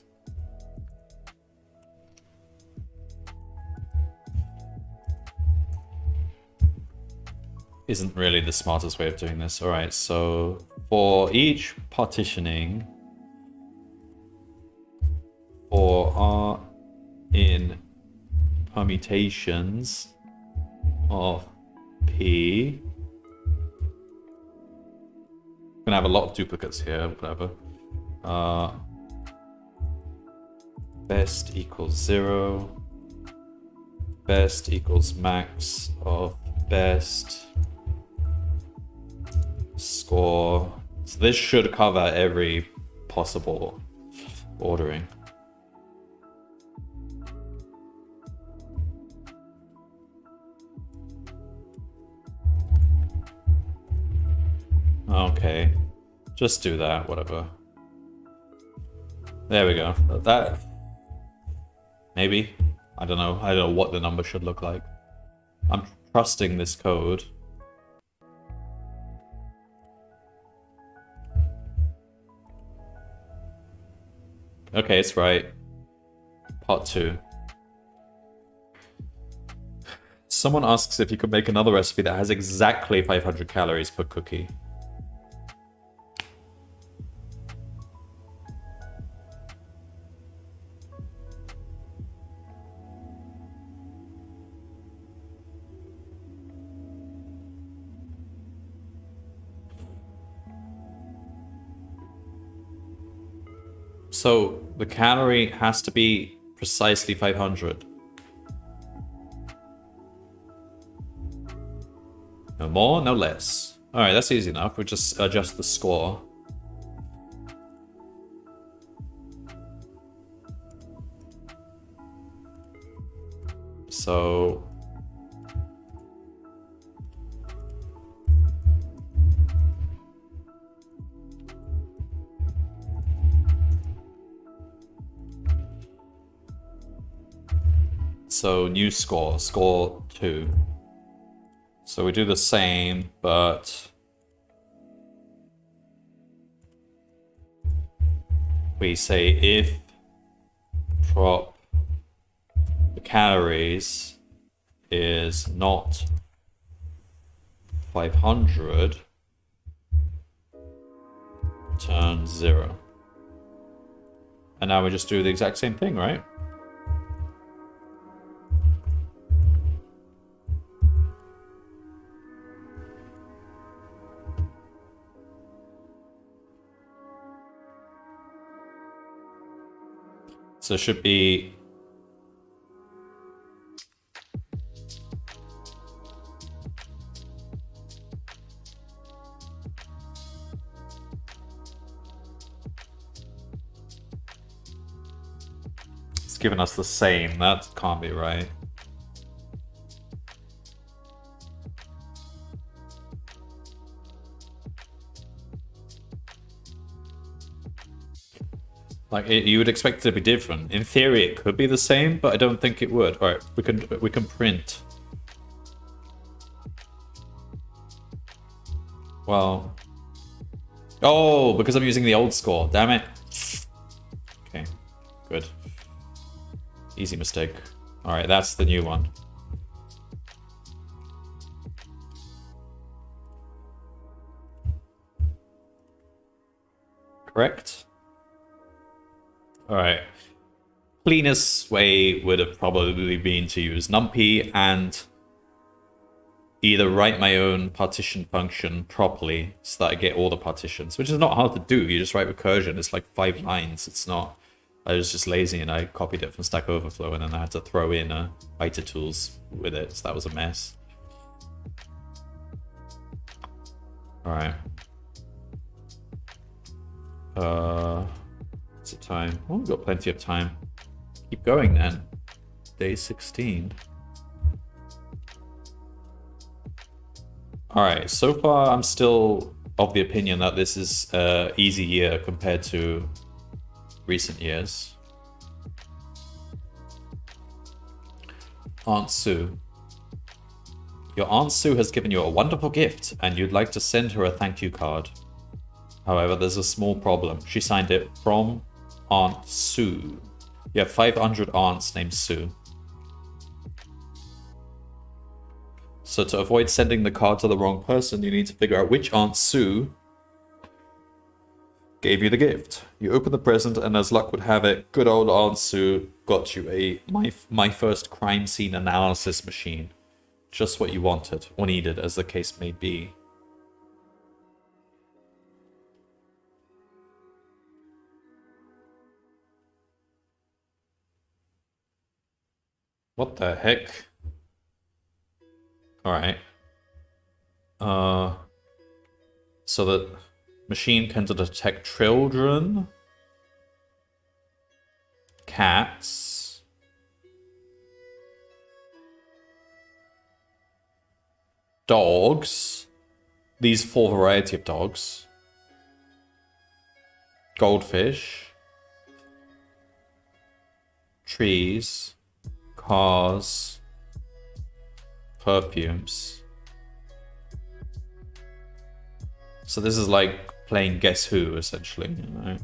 isn't really the smartest way of doing this. All right, so for each partitioning for R in permutations of P, I'm gonna have a lot of duplicates here, whatever. Best equals 0, best equals max of best, score. So this should cover every possible ordering. Okay, just do that, whatever. There we go. That, maybe. I don't know. I don't know what the number should look like. I'm trusting this code. Okay, it's right. Part 2. Someone asks if you could make another recipe that has exactly 500 calories per cookie. So the calorie has to be precisely 500. No more, no less. All right, that's easy enough. We'll just adjust the score. So new score, score 2. So we do the same, but we say if prop the calories is not 500, turn 0. And now we just do the exact same thing, right? So it should be... It's giving us the same. That can't be right. Like you would expect it to be different. In theory, it could be the same, but I don't think it would. All right, we can print. Well, oh, because I'm using the old score. Damn it. Okay, good. Easy mistake. All right, that's the new one. Correct. All right. Cleanest way would have probably been to use numpy and either write my own partition function properly so that I get all the partitions, which is not hard to do. You just write recursion. It's like 5 lines. It's not... I was just lazy and I copied it from Stack Overflow and then I had to throw in iTools with it. So that was a mess. All right. What's the time? Oh, we've got plenty of time. Keep going then. Day 16. All right, so far I'm still of the opinion that this is an easy year compared to recent years. Aunt Sue. Your Aunt Sue has given you a wonderful gift and you'd like to send her a thank you card. However, there's a small problem. She signed it from Aunt Sue. You have 500 aunts named Sue. So to avoid sending the card to the wrong person, you need to figure out which Aunt Sue gave you the gift. You open the present, and as luck would have it, good old Aunt Sue got you a my first crime scene analysis machine. Just what you wanted, or needed, as the case may be. What the heck? Alright. So the machine can detect children, cats, dogs, these 4 variety of dogs, goldfish, trees, cars, perfumes. So this is like playing Guess Who, essentially. You know?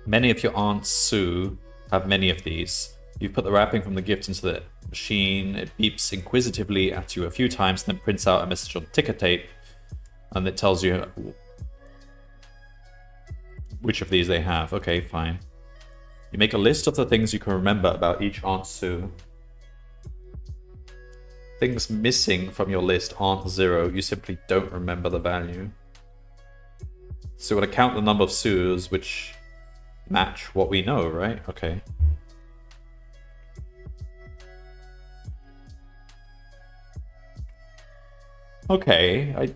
Many of your Aunt Sue have many of these. You put the wrapping from the gift into the machine. It beeps inquisitively at you a few times, and then prints out a message on ticker tape, and it tells you which of these they have. Okay, fine. You make a list of the things you can remember about each Aunt Sue. Things missing from your list aren't 0. You simply don't remember the value. So we're going to count the number of Sues which match what we know, right? Okay. Okay.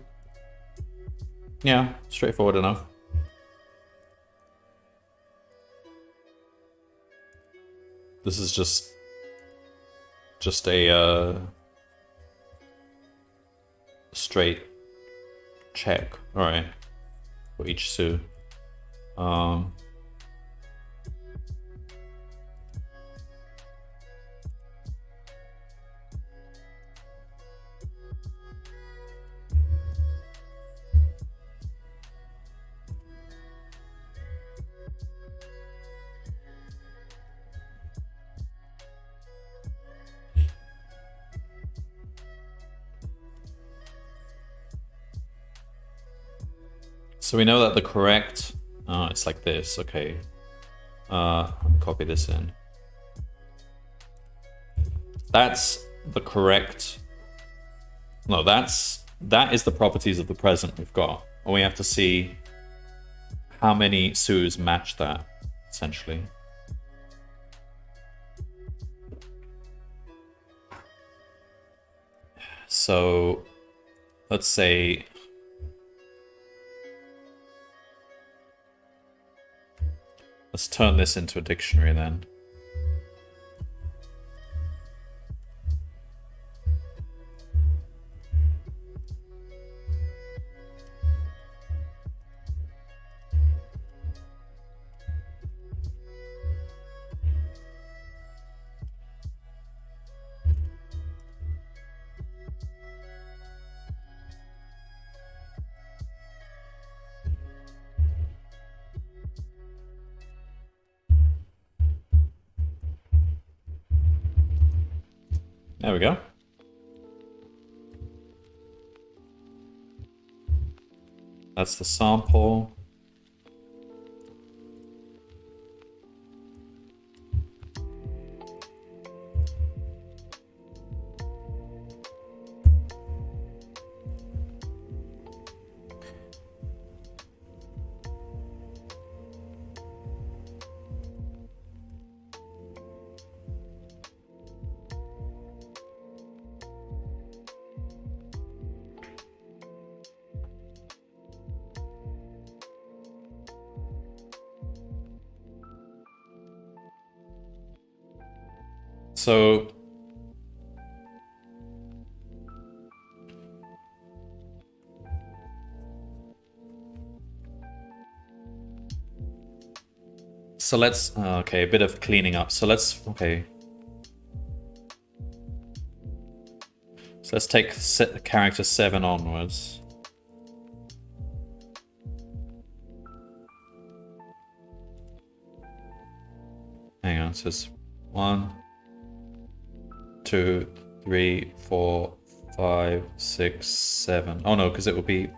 Yeah, straightforward enough. This is just a straight check. All right, for each Sue. So we know that the correct, it's like this, okay. Copy this in. That's the correct, no, that is the properties of the present we've got. And we have to see how many Sues match that, essentially. So let's say let's turn this into a dictionary then. There we go. That's the sample. So let's, okay, a bit of cleaning up. So let's, okay. So let's take character 7 onwards. Hang on, so it's 1, 2, 3, 4, 5, 6, 7. Oh no, because it will be...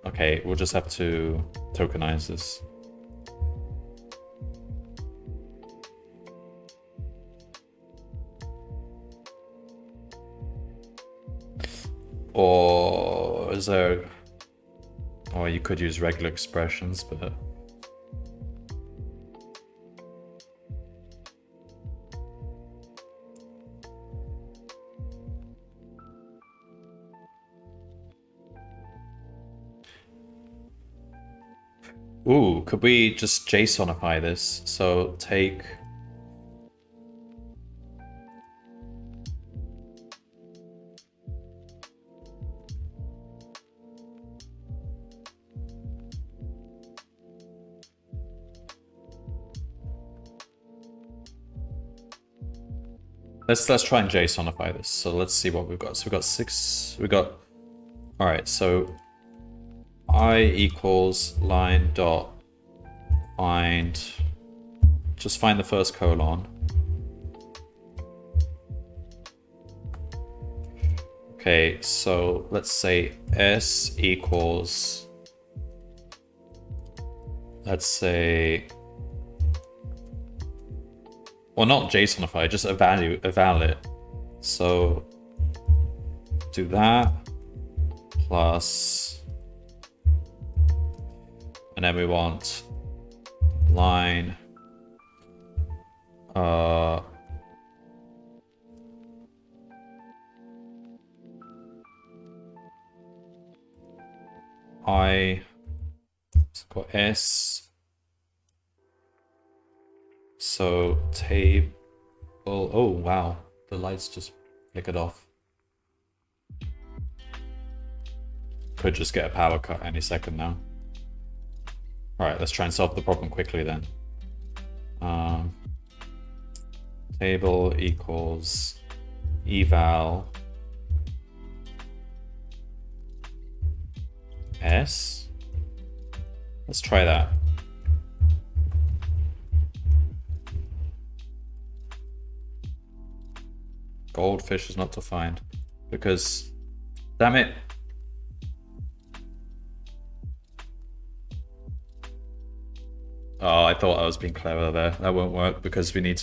Okay, we'll just have to tokenize this. Or is there... Or you could use regular expressions, but... Ooh, could we just JSONify this? So take... Let's try and JSONify this. So let's see what we've got. So we've got 6, all right, so I equals line dot find, just find the first colon. Okay, so let's say S equals, let's say, well, not JSONify, just eval it. So do that plus, and then we want line I got S, so table, oh wow, the lights just flickered off. Could just get a power cut any second now. Alright, let's try and solve the problem quickly then. Table equals eval S. Let's try that. Goldfish is not defined because, damn it. Oh, I thought I was being clever there. That won't work because we need...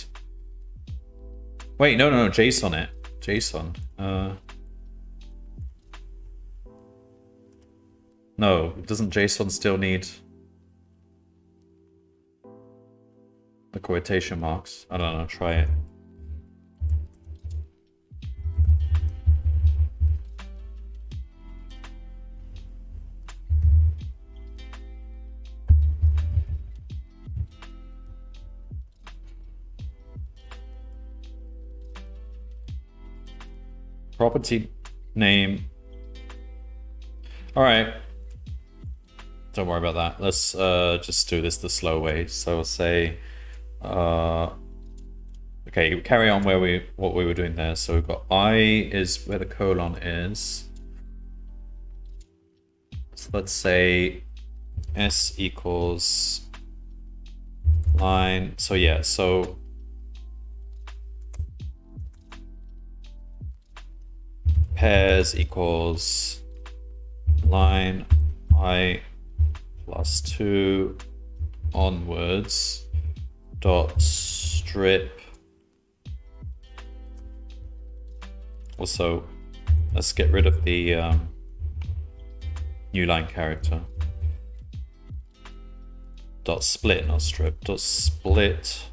Wait, no, JSON it. JSON. No, doesn't JSON still need the quotation marks? I don't know, try it. Property name. All right. Don't worry about that. Let's just do this the slow way. So we'll say, okay, carry on what we were doing there. So we've got I is where the colon is. So let's say S equals line. So yeah, so pairs equals line I plus 2 onwards dot strip. Also, let's get rid of the new line character. Dot split, not strip. Dot split,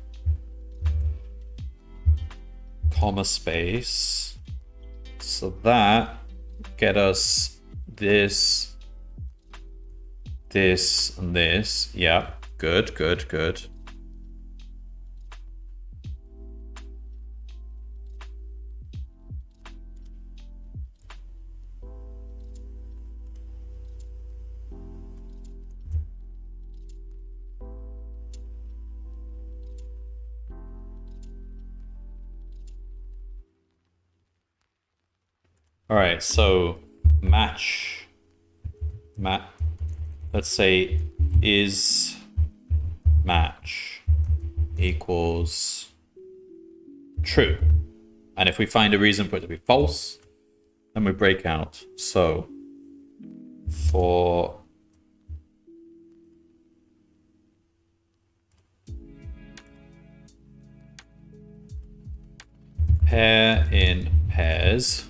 comma space. So that get us this, this, and this. Yeah, good. All right, so match, let's say is match equals true. And if we find a reason for it to be false, then we break out. So for pair in pairs,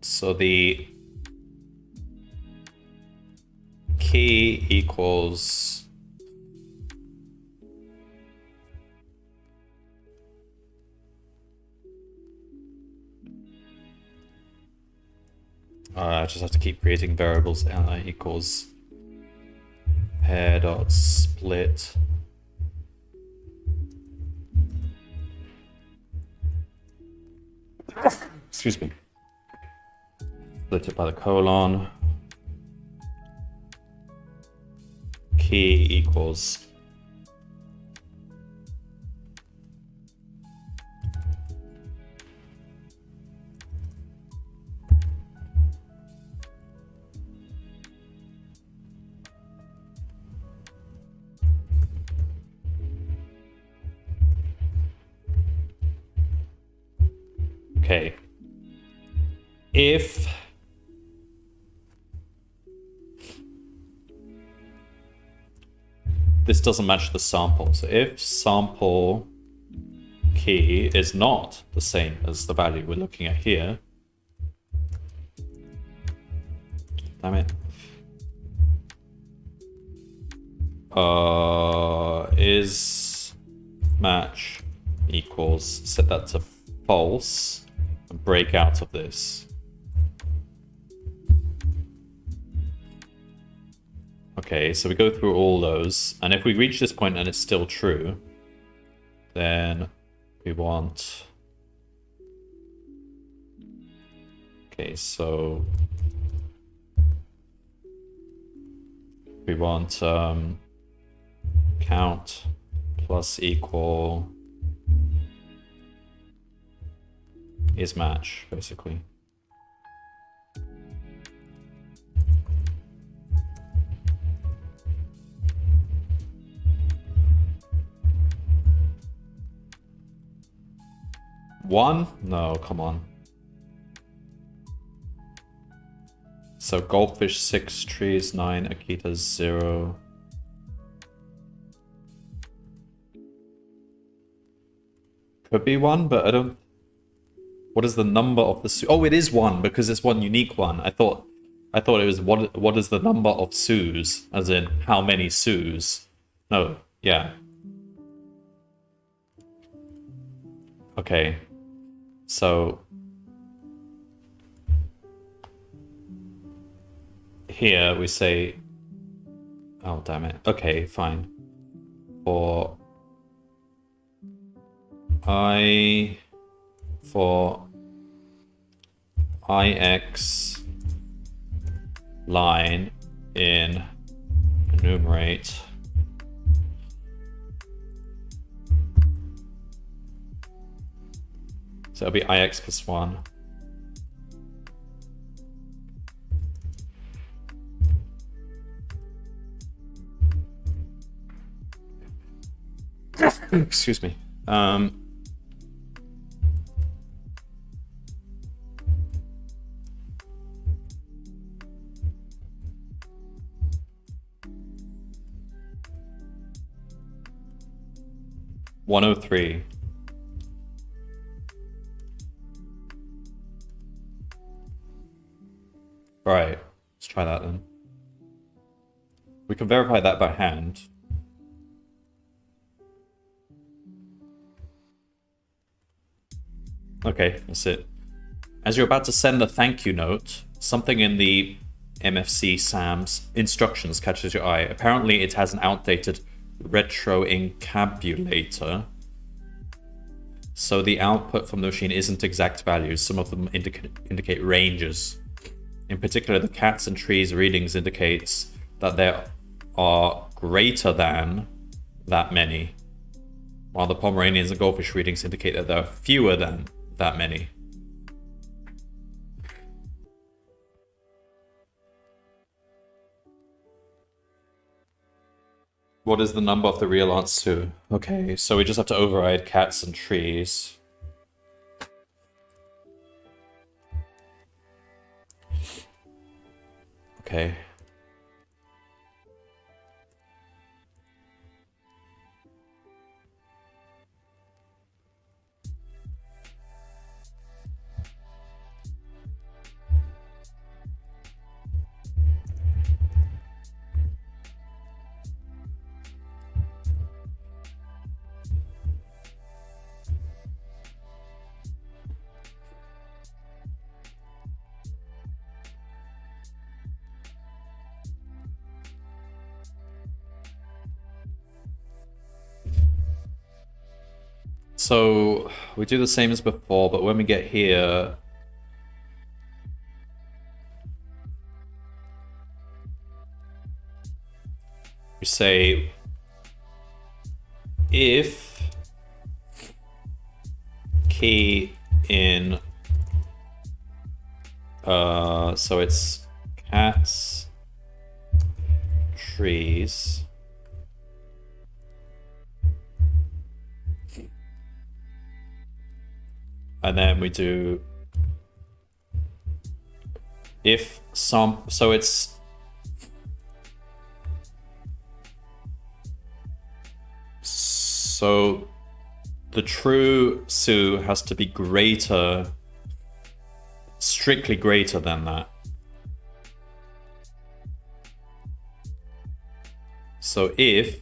so the key equals I just have to keep creating variables. Equals pair dot split excuse me, split it by the colon, key equals okay. If this doesn't match the sample, so if sample key is not the same as the value we're looking at here, damn it, is match equals, set that to false and break out of this. Okay, so we go through all those, and if we reach this point and it's still true, then we want... Okay, so we want count plus equal is match, basically. One? No, come on. So goldfish 6, trees 9, Akita 0. Could be 1, but I don't... What is the number of the Sioux? Oh, it is 1 because it's one unique one. I thought it was what is the number of Sioux, as in how many Sioux. No, yeah. Okay. So here we say, oh damn it. Okay, fine. For ix line in enumerate so it'll be ix plus 1. Excuse me. 103. Right, let's try that then. We can verify that by hand. Okay, that's it. As you're about to send the thank you note, something in the MFC SAM's instructions catches your eye. Apparently it has an outdated retro encabulator. So the output from the machine isn't exact values. Some of them indicate ranges. In particular, the cats and trees readings indicates that there are greater than that many, while the Pomeranians and goldfish readings indicate that there are fewer than that many. What is the number of the real answer? Okay, so we just have to override cats and trees. Okay. So we do the same as before, but when we get here, we say if key in, so it's cats, trees, and then we do if some, so it's so the true Sioux has to be greater, strictly greater than that. So if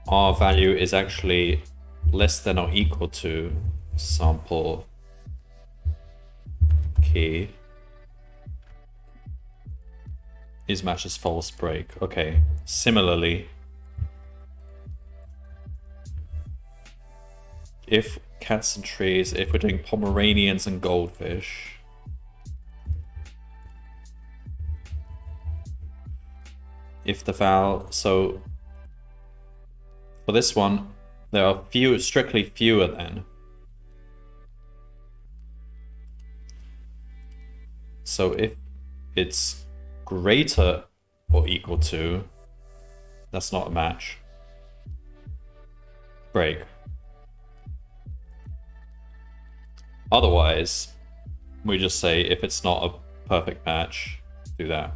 our value is actually less than or equal to sample key is matches false break. Okay, similarly, if cats and trees, if we're doing Pomeranians and goldfish, if the val, so for this one, there are strictly fewer than. So if it's greater or equal to, that's not a match. Break. Otherwise, we just say if it's not a perfect match, do that.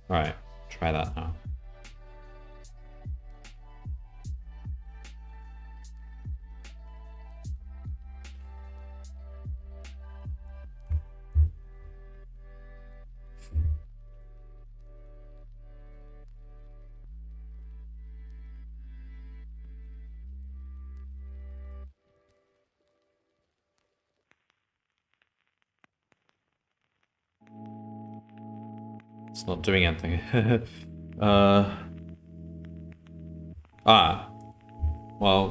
Right, try that now. It's not doing anything. Well,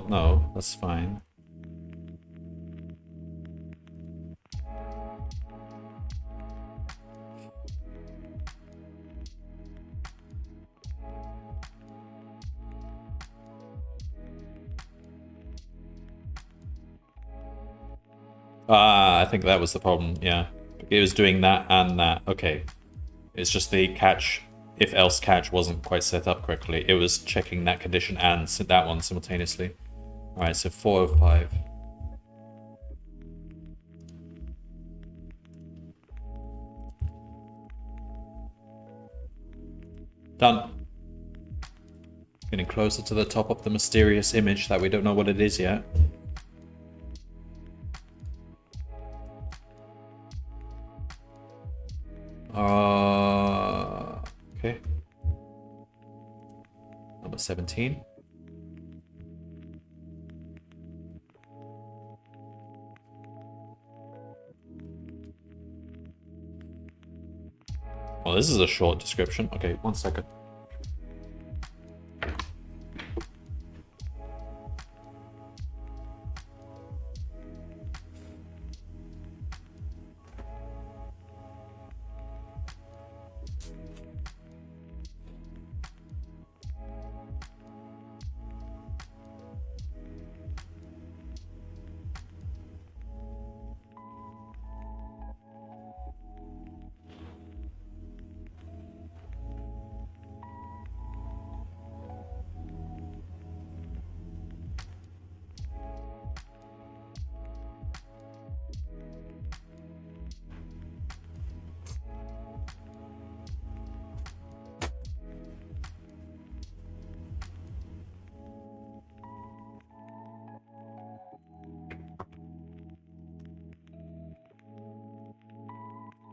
no, that's fine. I think that was the problem, yeah. It was doing that and that. Okay. It's just the catch, if else catch wasn't quite set up correctly. It was checking that condition and that one simultaneously. Alright, so 405. Done. Getting closer to the top of the mysterious image that we don't know what it is yet. Okay. Number 17. Well, this is a short description. Okay, 1 second.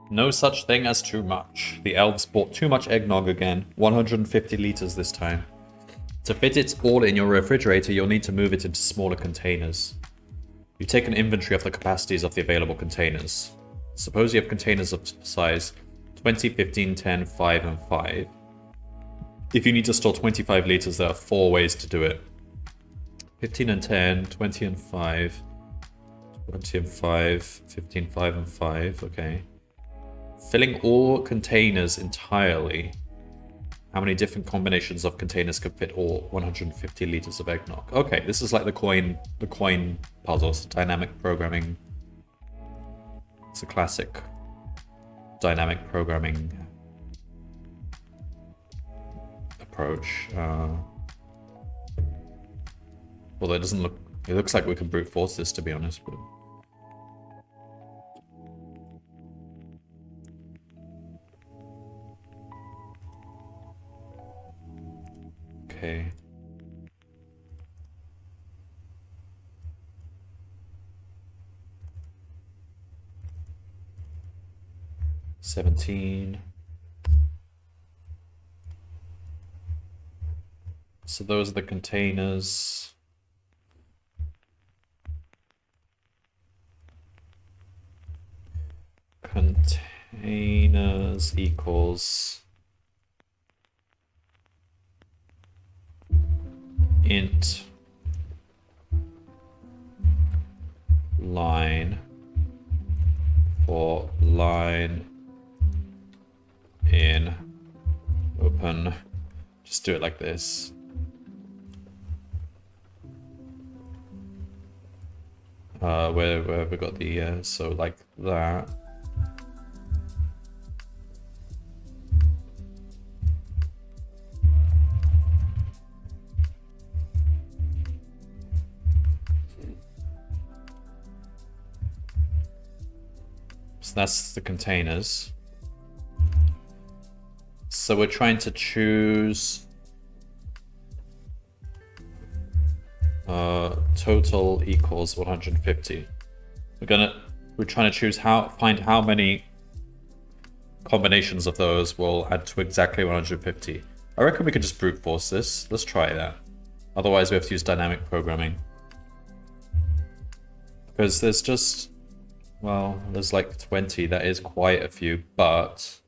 No such thing as too much. The elves bought too much eggnog again. 150 liters this time. To fit it all in your refrigerator, you'll need to move it into smaller containers. You take an inventory of the capacities of the available containers. Suppose you have containers of size 20, 15, 10, 5, and 5. If you need to store 25 liters, there are 4 ways to do it. 15 and 10, 20 and 5, 20 and 5, 15, 5, and 5, okay. Filling all containers entirely. How many different combinations of containers could fit all 150 liters of eggnog? Okay, this is like the coin puzzles, dynamic programming. It's a classic dynamic programming approach. Although it doesn't look, it looks like we can brute force this, to be honest, but okay. $17. So those are the containers. Containers equals int line for line in open. Just do it like this. Where have we got the so like that. So that's the containers. So we're trying to choose total equals 150. We're trying to choose find how many combinations of those will add to exactly 150. I reckon we could just brute force this. Let's try that. Otherwise we have to use dynamic programming. Because there's just, well, there's like 20. That is quite a few, but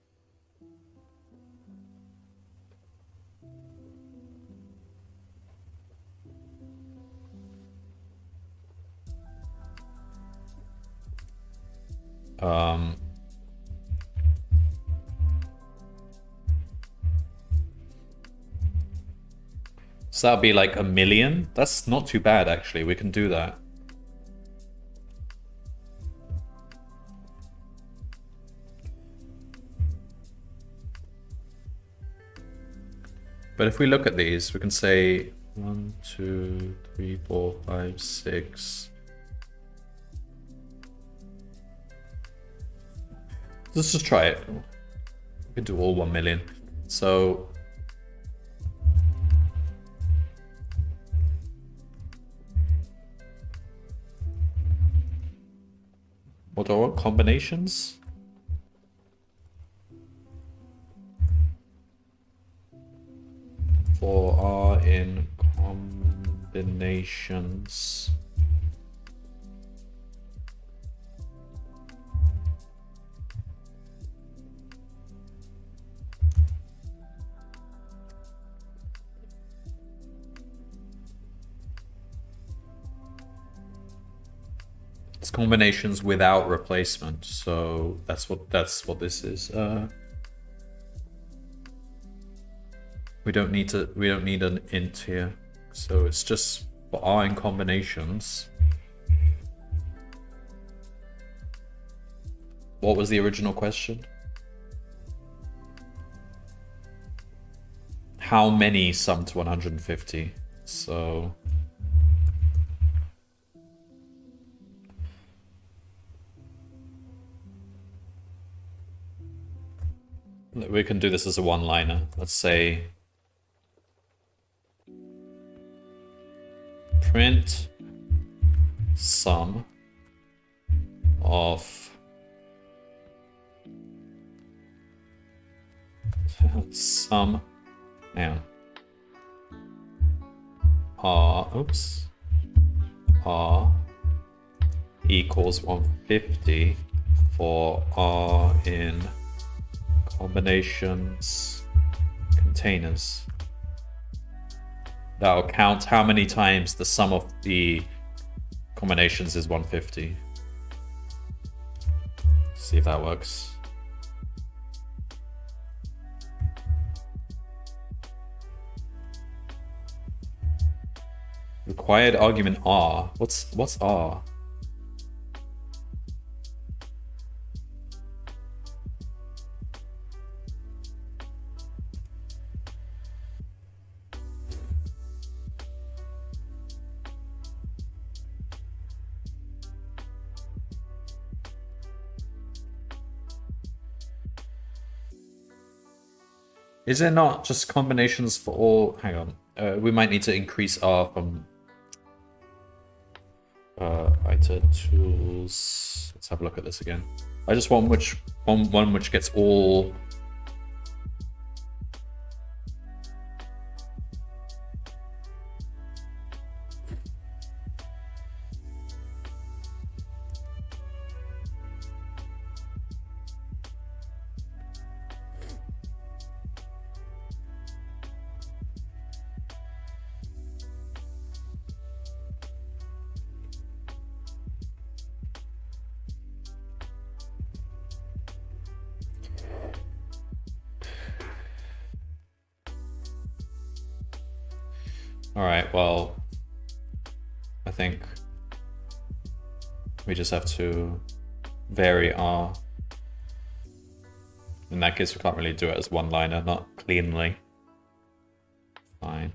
so that'll be like 1 million. That's not too bad, actually. We can do that. But if we look at these, we can say 1, 2, 3, 4, 5, 6. Let's just try it. We can do all 1 million. So what are combinations? For R in combinations. It's combinations without replacement, so that's what this is. We don't need an int here, so it's just for R in combinations. What was the original question? How many sum to 150? So we can do this as a one-liner. Let's say print sum of sum now R equals 150 for R in combinations containers. That'll count how many times the sum of the combinations is 150. See if that works. Required argument R. What's R? Is it not just combinations for all? Hang on. We might need to increase R from iter tools. Let's have a look at this again. I just want one which gets all. All right, well, I think we just have to vary R. In that case, we can't really do it as one-liner, not cleanly. Fine.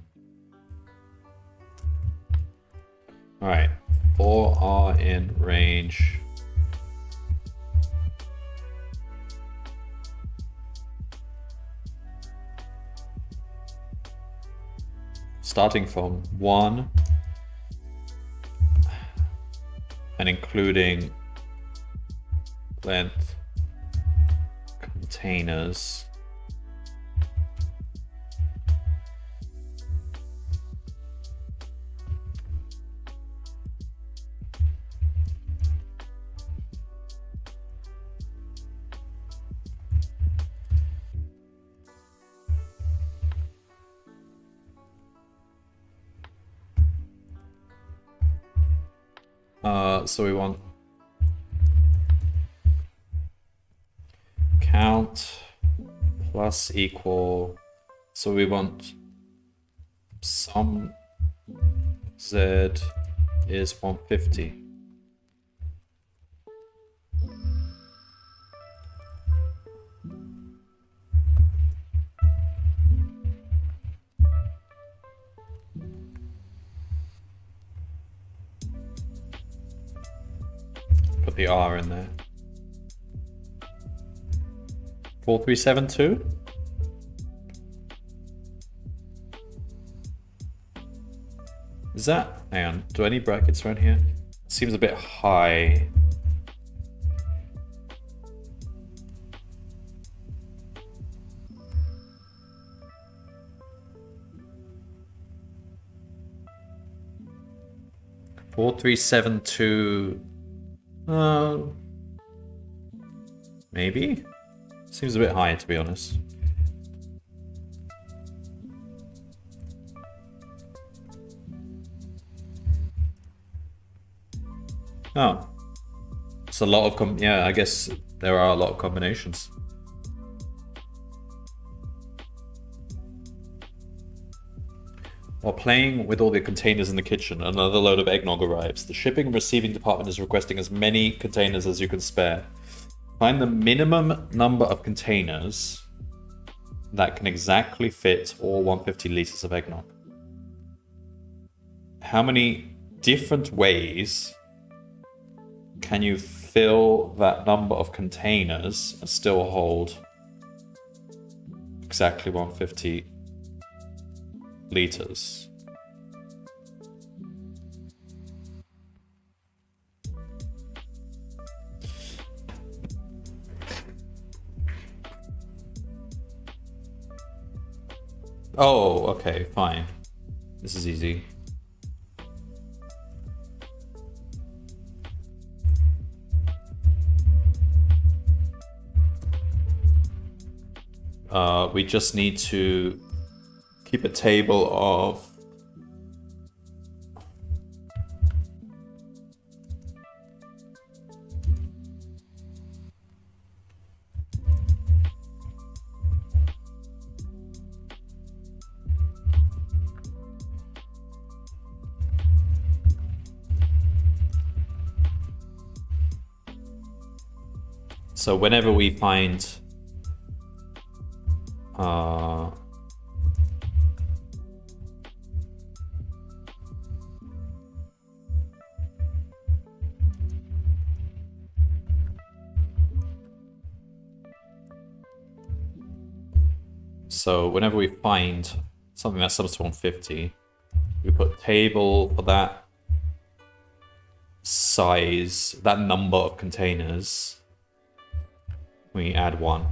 All right, for R in range. starting from 1 and including length containers. So we want count plus equal, so we want sum z is 150. Put the R in there. 4372? Is that, hang on, do I need brackets around here? Seems a bit high. Four, 3, 7, 2. Maybe? Seems a bit high, to be honest. Oh. It's a lot of yeah, I guess there are a lot of combinations. While playing with all the containers in the kitchen, another load of eggnog arrives. The shipping and receiving department is requesting as many containers as you can spare. Find the minimum number of containers that can exactly fit all 150 liters of eggnog. How many different ways can you fill that number of containers and still hold exactly 150 liters? Oh, okay, fine. This is easy. We just need to keep a table of so whenever we find so whenever we find something that sums to 150, we put table for that size, that number of containers. We add 1.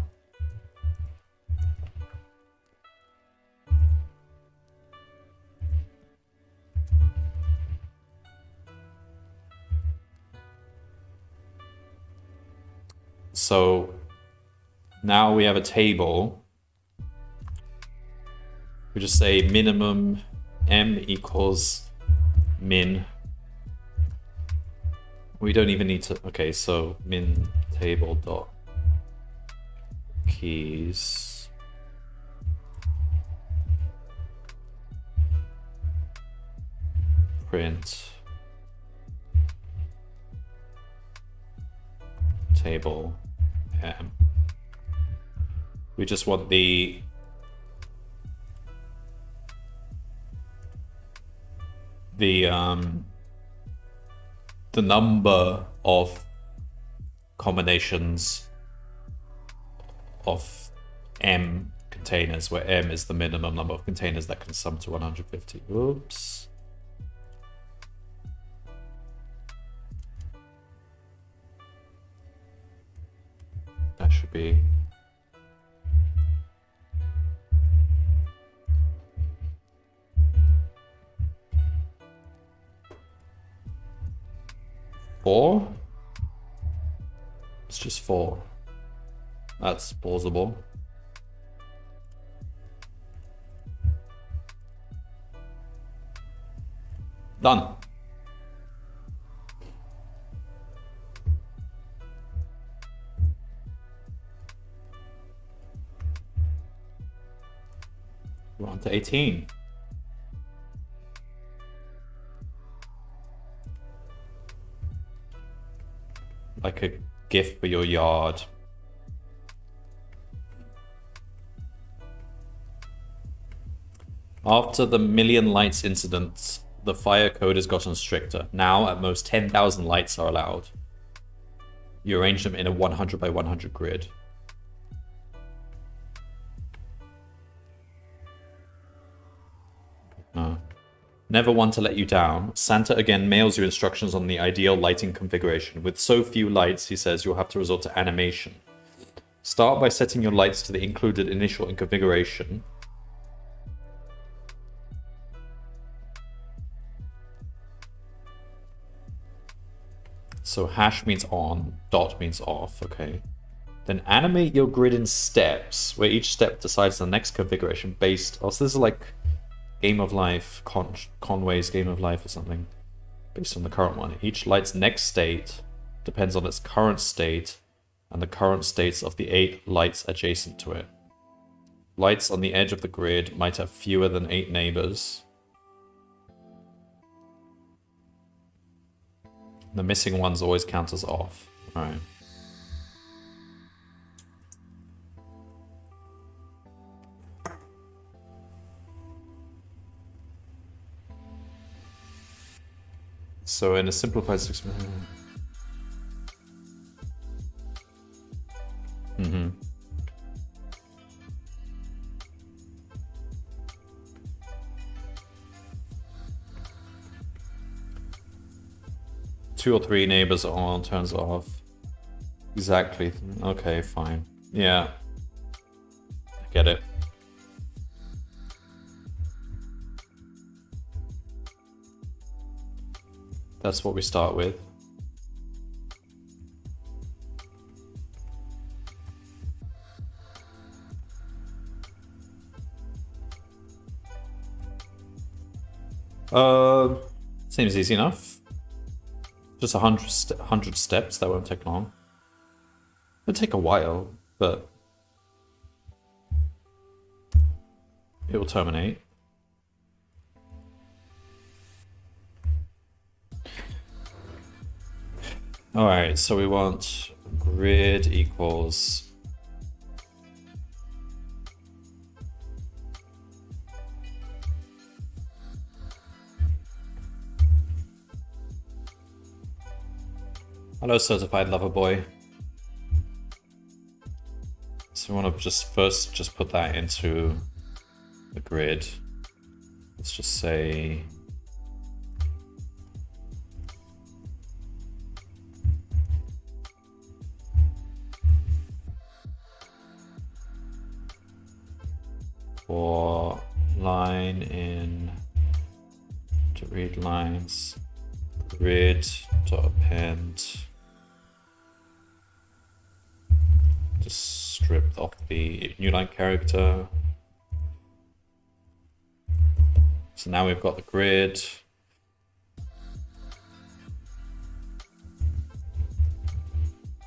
So now we have a table. We just say minimum m equals min. We don't even need to, okay, so min table dot keys print table m. We just want the number of combinations of m containers, where M is the minimum number of containers that can sum to 150. Oops. That should be... Four? It's just 4. That's plausible. Done. We're on to 18. Like a gift for your yard. After the million lights incident, the fire code has gotten stricter. Now, at most 10,000 lights are allowed. You arrange them in a 100 by 100 grid. No. Never one to let you down. Santa again mails you instructions on the ideal lighting configuration. With so few lights, he says, you'll have to resort to animation. Start by setting your lights to the included initial configuration. So hash means on, dot means off, okay. Then animate your grid in steps, where each step decides the next configuration based... Oh, so this is like Game of Life, Conway's Game of Life or something, based on the current one. Each light's next state depends on its current state and the current states of the 8 lights adjacent to it. Lights on the edge of the grid might have fewer than 8 neighbors. The missing ones always count as off. Alright. So in a simplified 6 minute... Mm-hmm. Two or 3 neighbors are on, turns off. Exactly. Okay, fine. Yeah. I get it. That's what we start with. Seems easy enough. Just 100 steps, that won't take long. It'll take a while, but it will terminate. Alright, so we want grid equals hello, certified lover boy. So we want to just first put that into the grid. Let's just say for line in to read lines grid dot append, just stripped off the new line character. So now we've got the grid.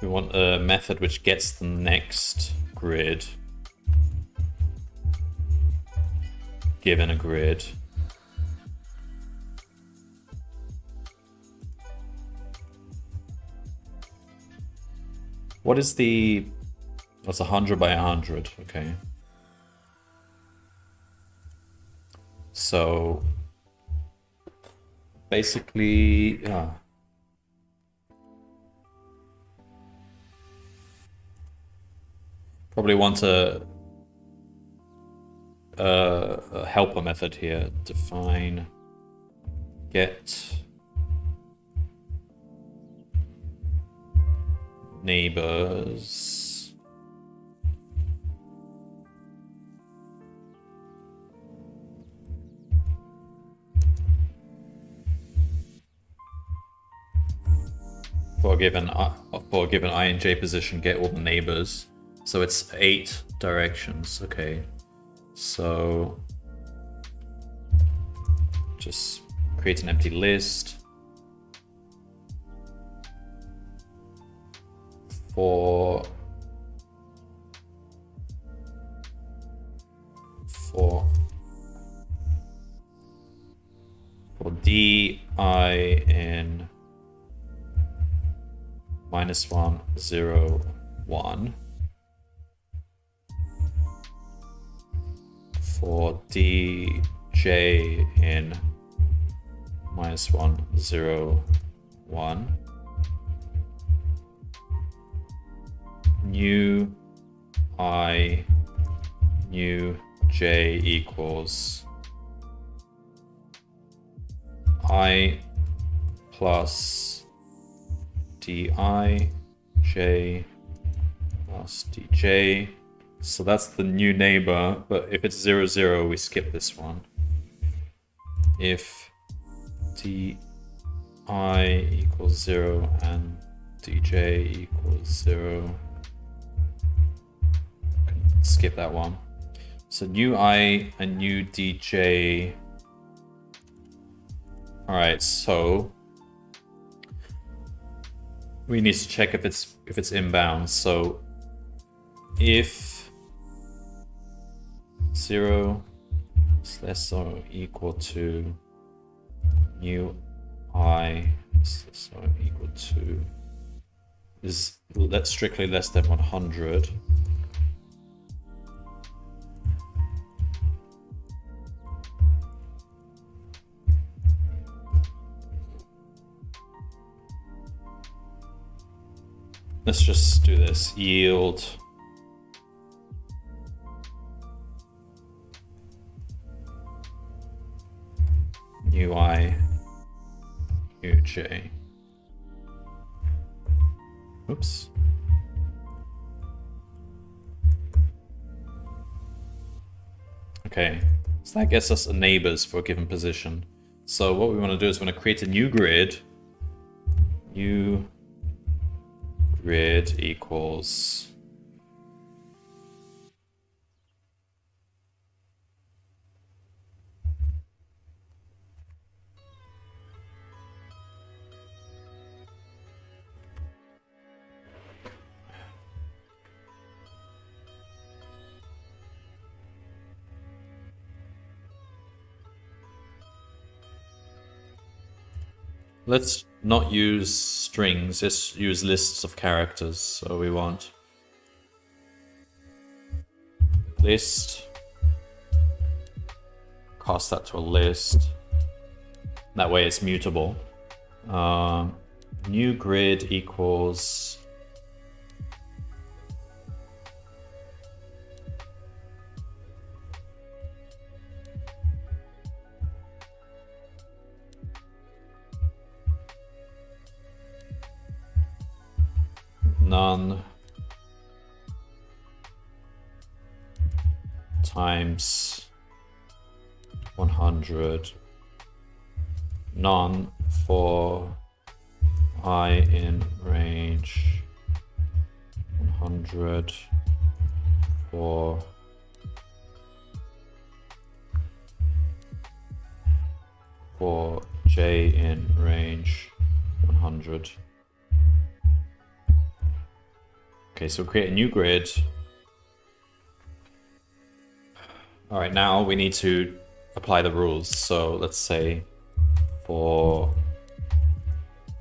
We want a method which gets the next grid given a grid. What is the... That's 100 by 100, okay. So basically, probably want to a helper method here. Define get neighbors for a given I and J position, get all the neighbors. So it's 8 directions. Okay, so just create an empty list for di in -1, 0, 1, for dj in -1, 0, 1, new I, new j equals I plus di j plus dj. So that's the new neighbor, but if it's 0, 0, we skip this one. If di equals 0 and dj equals 0, skip that one. So new I and new dj. All right, so we need to check if it's inbound. So if 0 is less or equal to new I is less or equal to is that's strictly less than 100. Let's just do this. Yield new I, new j. Oops. Okay, so that gets us a neighbors for a given position. So what we want to do is we want to create a new grid. New grid equals let's not use strings, just use lists of characters. So we want list, cast that to a list. That way it's mutable. New grid equals none times 100, none for I in range 100 for j in range 100. Okay, so create a new grid. All right, now we need to apply the rules. So let's say for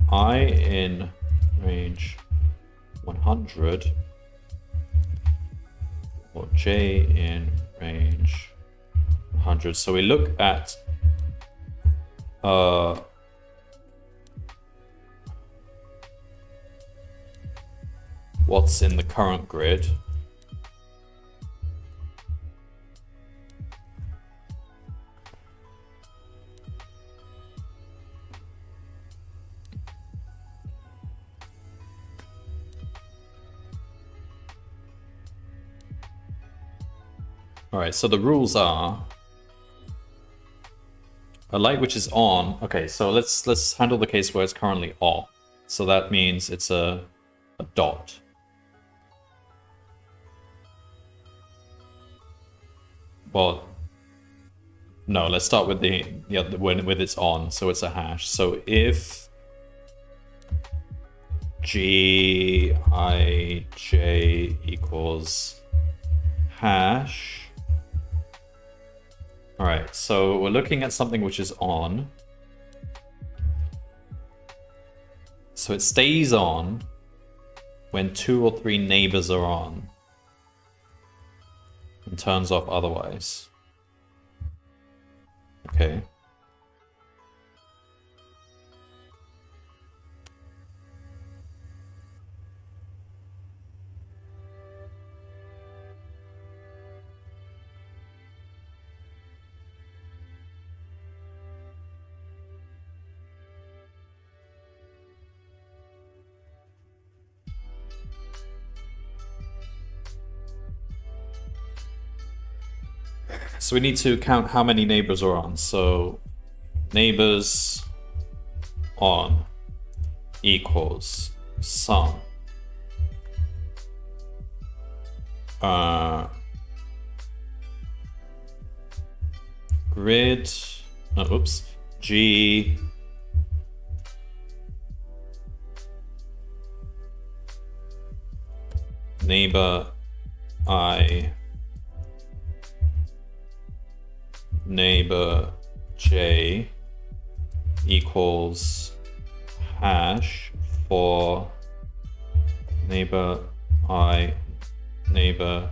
I in range 100 or j in range 100. So we look at what's in the current grid. All right, so the rules are a light which is on. Okay, so let's handle the case where it's currently off. So that means it's a dot. Well, no, let's start with when it's on. So it's a hash. So if Gij equals hash. All right, so we're looking at something which is on. So it stays on when 2 or 3 neighbors are on and turns off otherwise. Okay. So we need to count how many neighbors are on. So neighbors on equals sum grid, G neighbor I neighbor J equals hash for neighbor I neighbor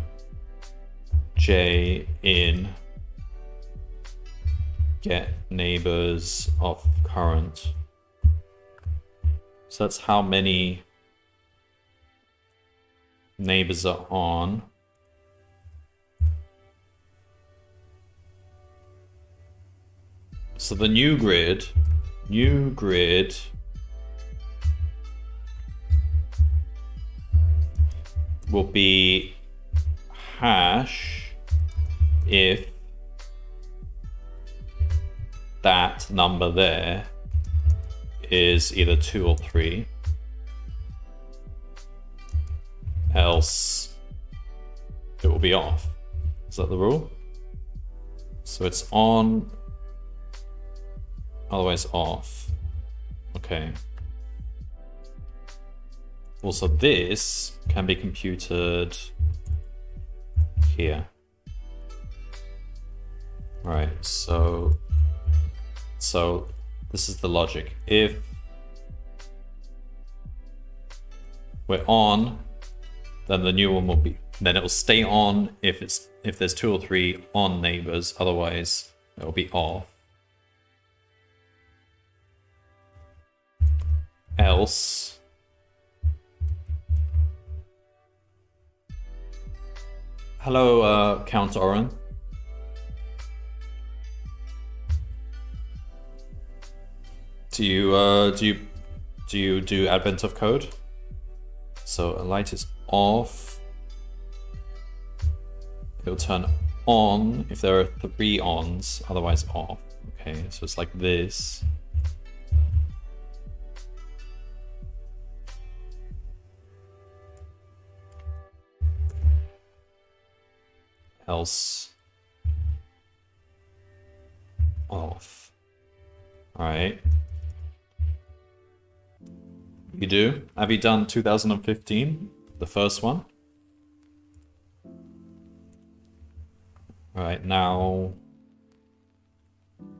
J in get neighbors of current. So that's how many neighbors are on. So the new grid will be hash if that number there is either 2 or 3, else it will be off. Is that the rule? So it's on, otherwise off. Okay. Also, this can be computed here. Right, so this is the logic. If we're on, then the new one will be, then it will stay on if there's 2 or 3 on neighbors, otherwise it will be off. Else hello, Count Oren. Do you do Advent of Code? So a light is off. It'll turn on if there are 3 ons, otherwise off. Okay, so it's like this. Else off. All right. You do? Have you done 2015? The first one? All right, now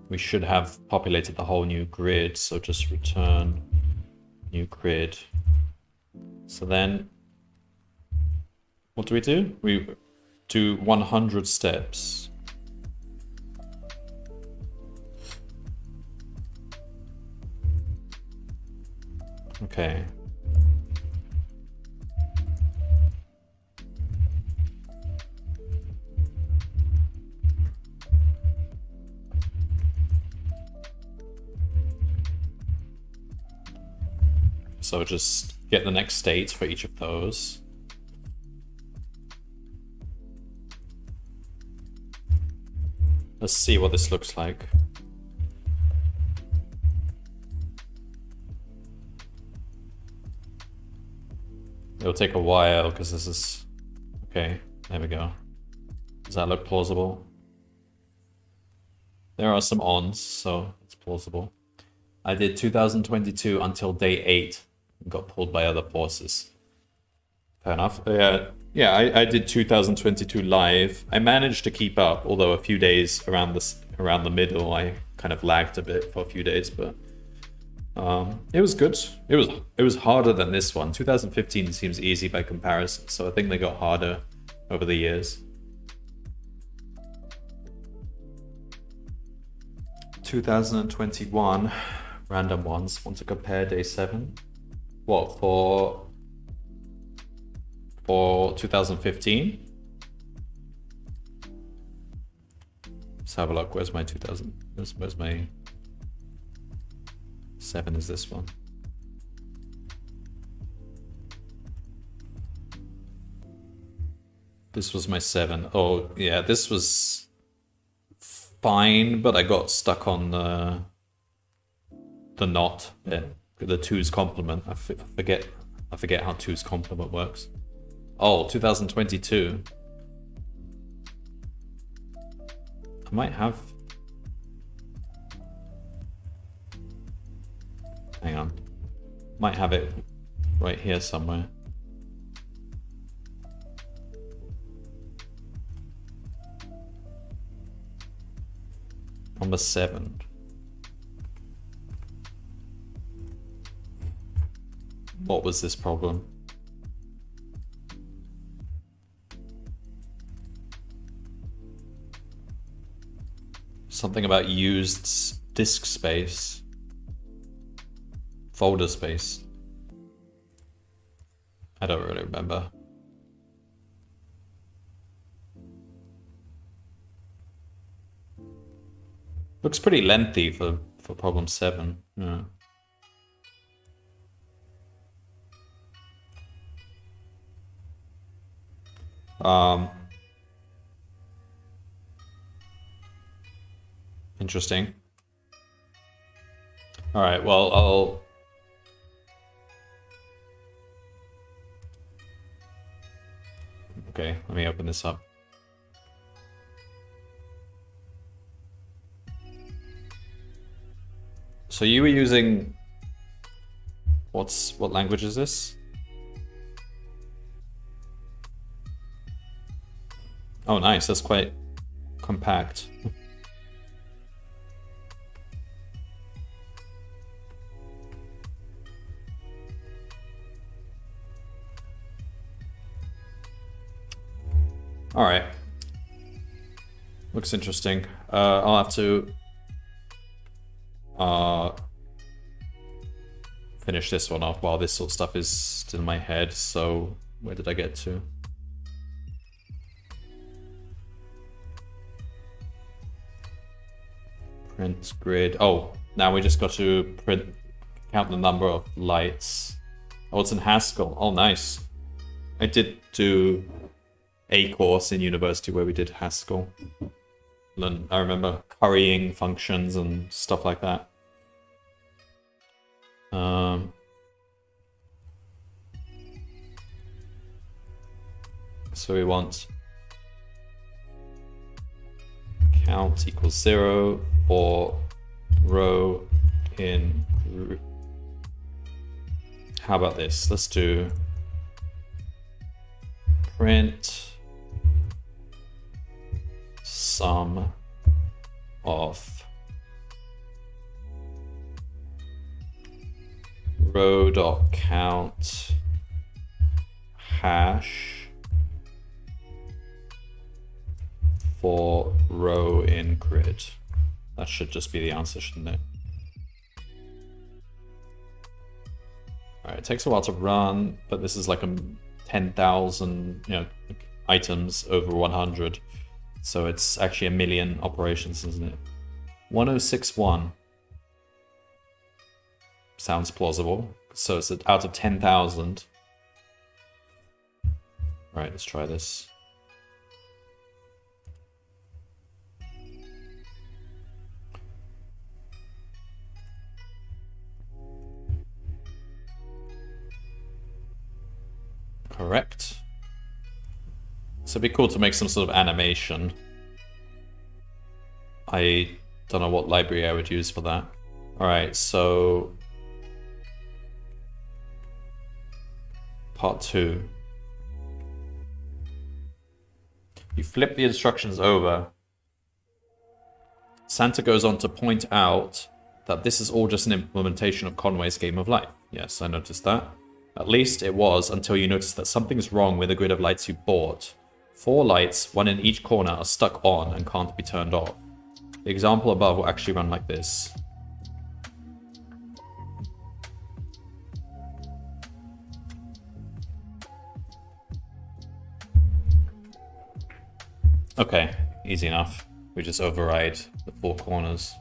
we should have populated the whole new grid, so just return new grid. So then, what do? We do 100 steps. Okay. So just get the next states for each of those. Let's see what this looks like. It'll take a while because this is... Okay, there we go. Does that look plausible? There are some ons, so it's plausible. I did 2022 until day 8 and got pulled by other forces. Fair enough. Yeah, I did 2022 live. I managed to keep up, although a few days around the middle I kind of lagged a bit for a few days, but it was good. It was harder than this one. 2015 seems easy by comparison, so I think they got harder over the years. 2021 random ones. Want to compare day 7? What for 2015? Let's have a look. Where's my 2000? Where's my 7? Is this one? This was my 7. Oh yeah, this was fine, but I got stuck on the knot bit. The 2's complement. I forget how 2's complement works. Oh, 2022. I might have... Hang on. Might have it right here somewhere. Number 7. What was this problem? Something about used disk space. Folder space. I don't really remember. Looks pretty lengthy for problem 7. Yeah. Interesting. All right, well, okay, let me open this up. So you were using... What language is this? Oh, nice. That's quite compact. All right. Looks interesting. I'll have to finish this one off while this sort of stuff is still in my head. So where did I get to? Print grid. Oh, now we just got to count the number of lights. Oh, it's in Haskell. Oh, nice. I did do a course in university where we did Haskell. I remember currying functions and stuff like that. So we want count equals 0 or row in group. How about this? Let's do print sum of row.count hash for row in grid. That should just be the answer, shouldn't it? Alright, it takes a while to run, but this is like a 10,000 items over 100. So it's actually a million operations, isn't it? 1061. Sounds plausible. So it's out of 10,000. Right, let's try this. Correct. So it'd be cool to make some sort of animation. I don't know what library I would use for that. Alright, so part 2. You flip the instructions over. Santa goes on to point out that this is all just an implementation of Conway's Game of Life. Yes, I noticed that. At least it was until you notice that something's wrong with the grid of lights you bought. 4 lights, one in each corner, are stuck on and can't be turned off. The example above will actually run like this. Okay, easy enough. We just override the 4 corners.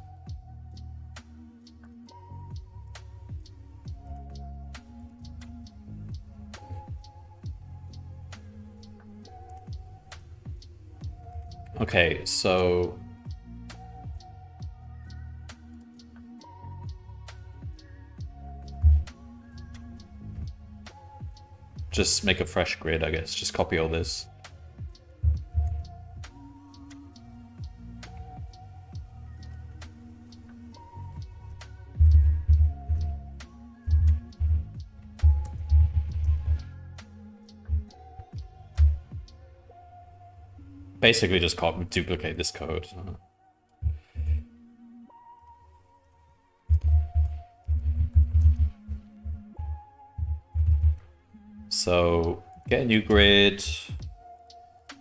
Okay, so just make a fresh grid, I guess. Just copy all this. Basically just duplicate this code. So get a new grid.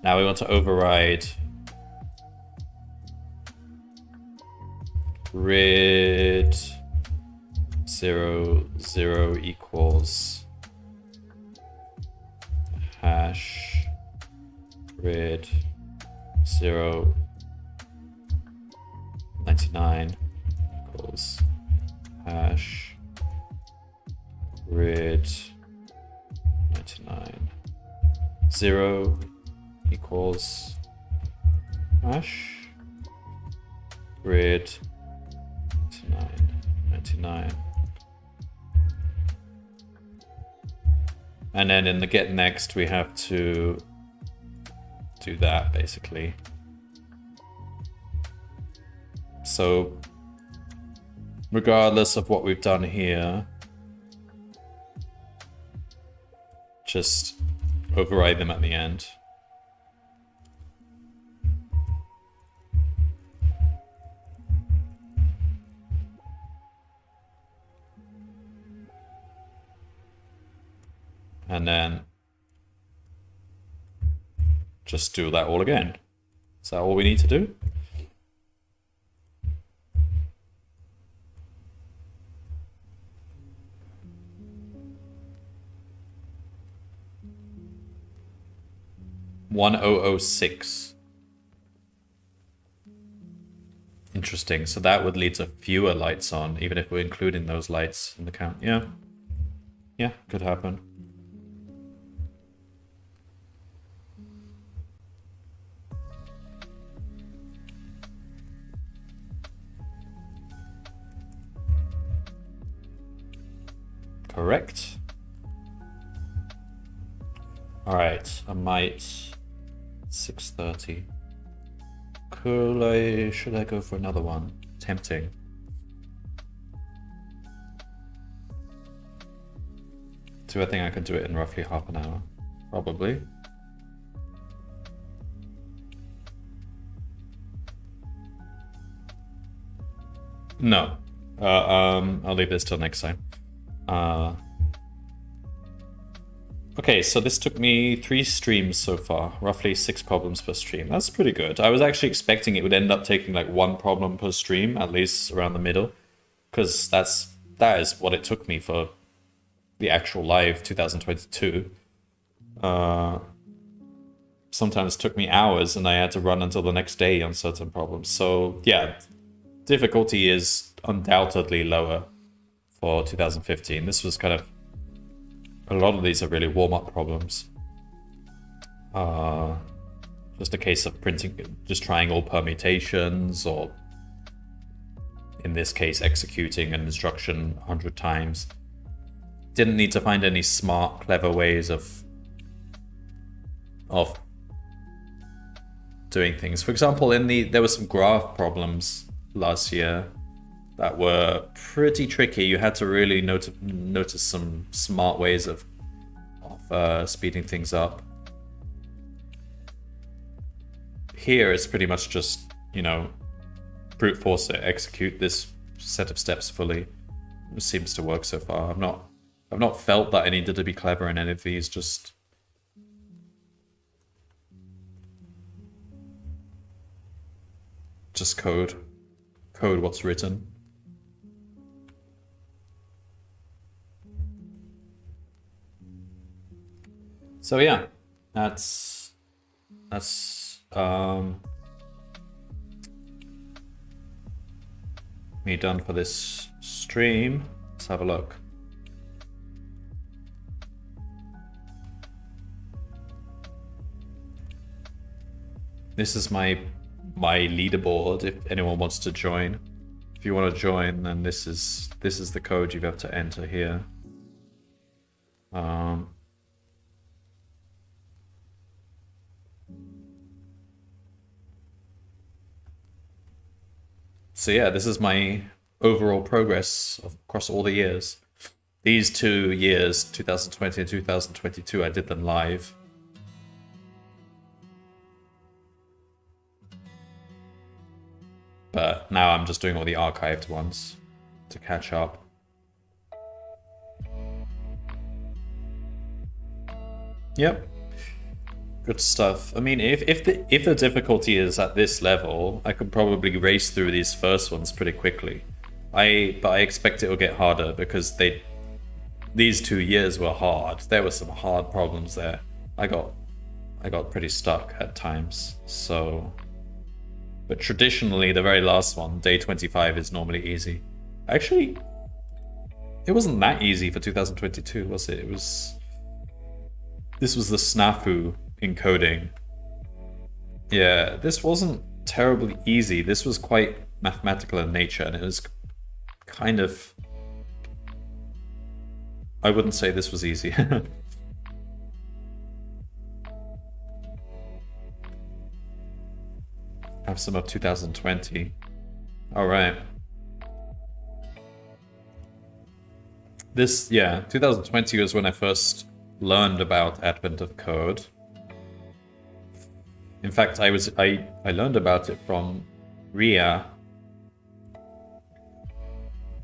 Now we want to override grid 0, 0 equals hash grid 0, 99 equals hash grid 99. 0 equals hash grid 99. And then in the get next we have to do that basically. So regardless of what we've done here, just override them at the end. And then just do that all again. Is that all we need to do? $1006. Interesting. So that would lead to fewer lights on, even if we're including those lights in the count. Yeah. Yeah, could happen. Correct. All right, I might 6:30. Should I go for another one? Tempting. Do I think I can do it in roughly half an hour? Probably. No. I'll leave this till next time. Okay, so this took me 3 streams so far, roughly 6 problems per stream. That's pretty good. I was actually expecting it would end up taking like 1 problem per stream, at least around the middle, because that is what it took me for the actual live 2022. Sometimes it took me hours and I had to run until the next day on certain problems. So yeah, difficulty is undoubtedly lower for 2015. This was kind of, a lot of these are really warm-up problems. Just a case of just trying all permutations, or in this case, executing an instruction 100 times. Didn't need to find any smart, clever ways of of doing things. For example, there were some graph problems last year that were pretty tricky. You had to really notice some smart ways of speeding things up. Here it's pretty much just, you know, brute force it, execute this set of steps fully. It seems to work so far. I've not felt that I needed to be clever in any of these, just code what's written. So yeah, that's me done for this stream. Let's have a look. This is my leaderboard if anyone wants to join. If you want to join, then this is the code you have to enter here. So yeah, this is my overall progress across all the years. These 2 years, 2020 and 2022, I did them live. But now I'm just doing all the archived ones to catch up. Yep. Good stuff. I mean, if the difficulty is at this level, I could probably race through these first ones pretty quickly. But I expect it will get harder because these 2 years were hard. There were some hard problems there. I got pretty stuck at times. So, but traditionally, the very last one, day 25, is normally easy. Actually, it wasn't that easy for 2022, was it? This was the snafu encoding. Yeah, this wasn't terribly easy. This was quite mathematical in nature, and it was kind of... I wouldn't say this was easy. Have some of 2020. All right. 2020 was when I first learned about Advent of Code. In fact, I learned about it from Ria,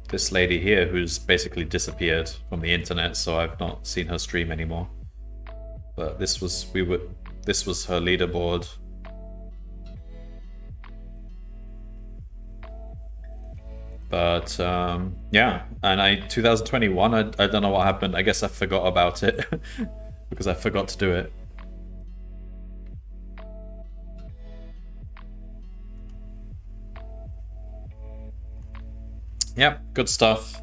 this lady here who's basically disappeared from the internet, so I've not seen her stream anymore. But this was her leaderboard. But yeah, and 2021, I don't know what happened. I guess I forgot about it because I forgot to do it. Yep, good stuff.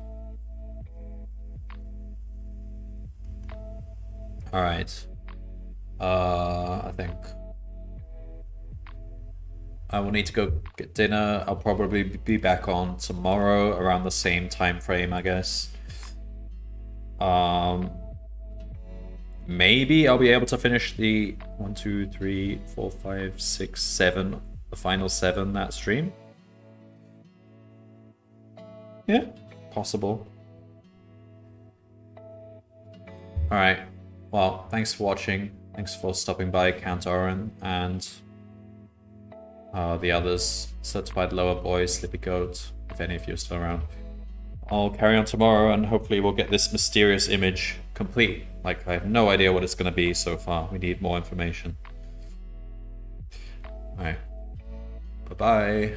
All right. I think I will need to go get dinner. I'll probably be back on tomorrow around the same time frame, I guess. Maybe I'll be able to finish the 1, 2, 3, 4, 5, 6, 7, the final 7 that stream. Yeah, possible. Alright, well, thanks for watching. Thanks for stopping by, Count Oren, and the others, Certified Lower Boy, Slippy Goat, if any of you are still around. I'll carry on tomorrow, and hopefully we'll get this mysterious image complete. Like, I have no idea what it's going to be so far. We need more information. Alright. Bye-bye.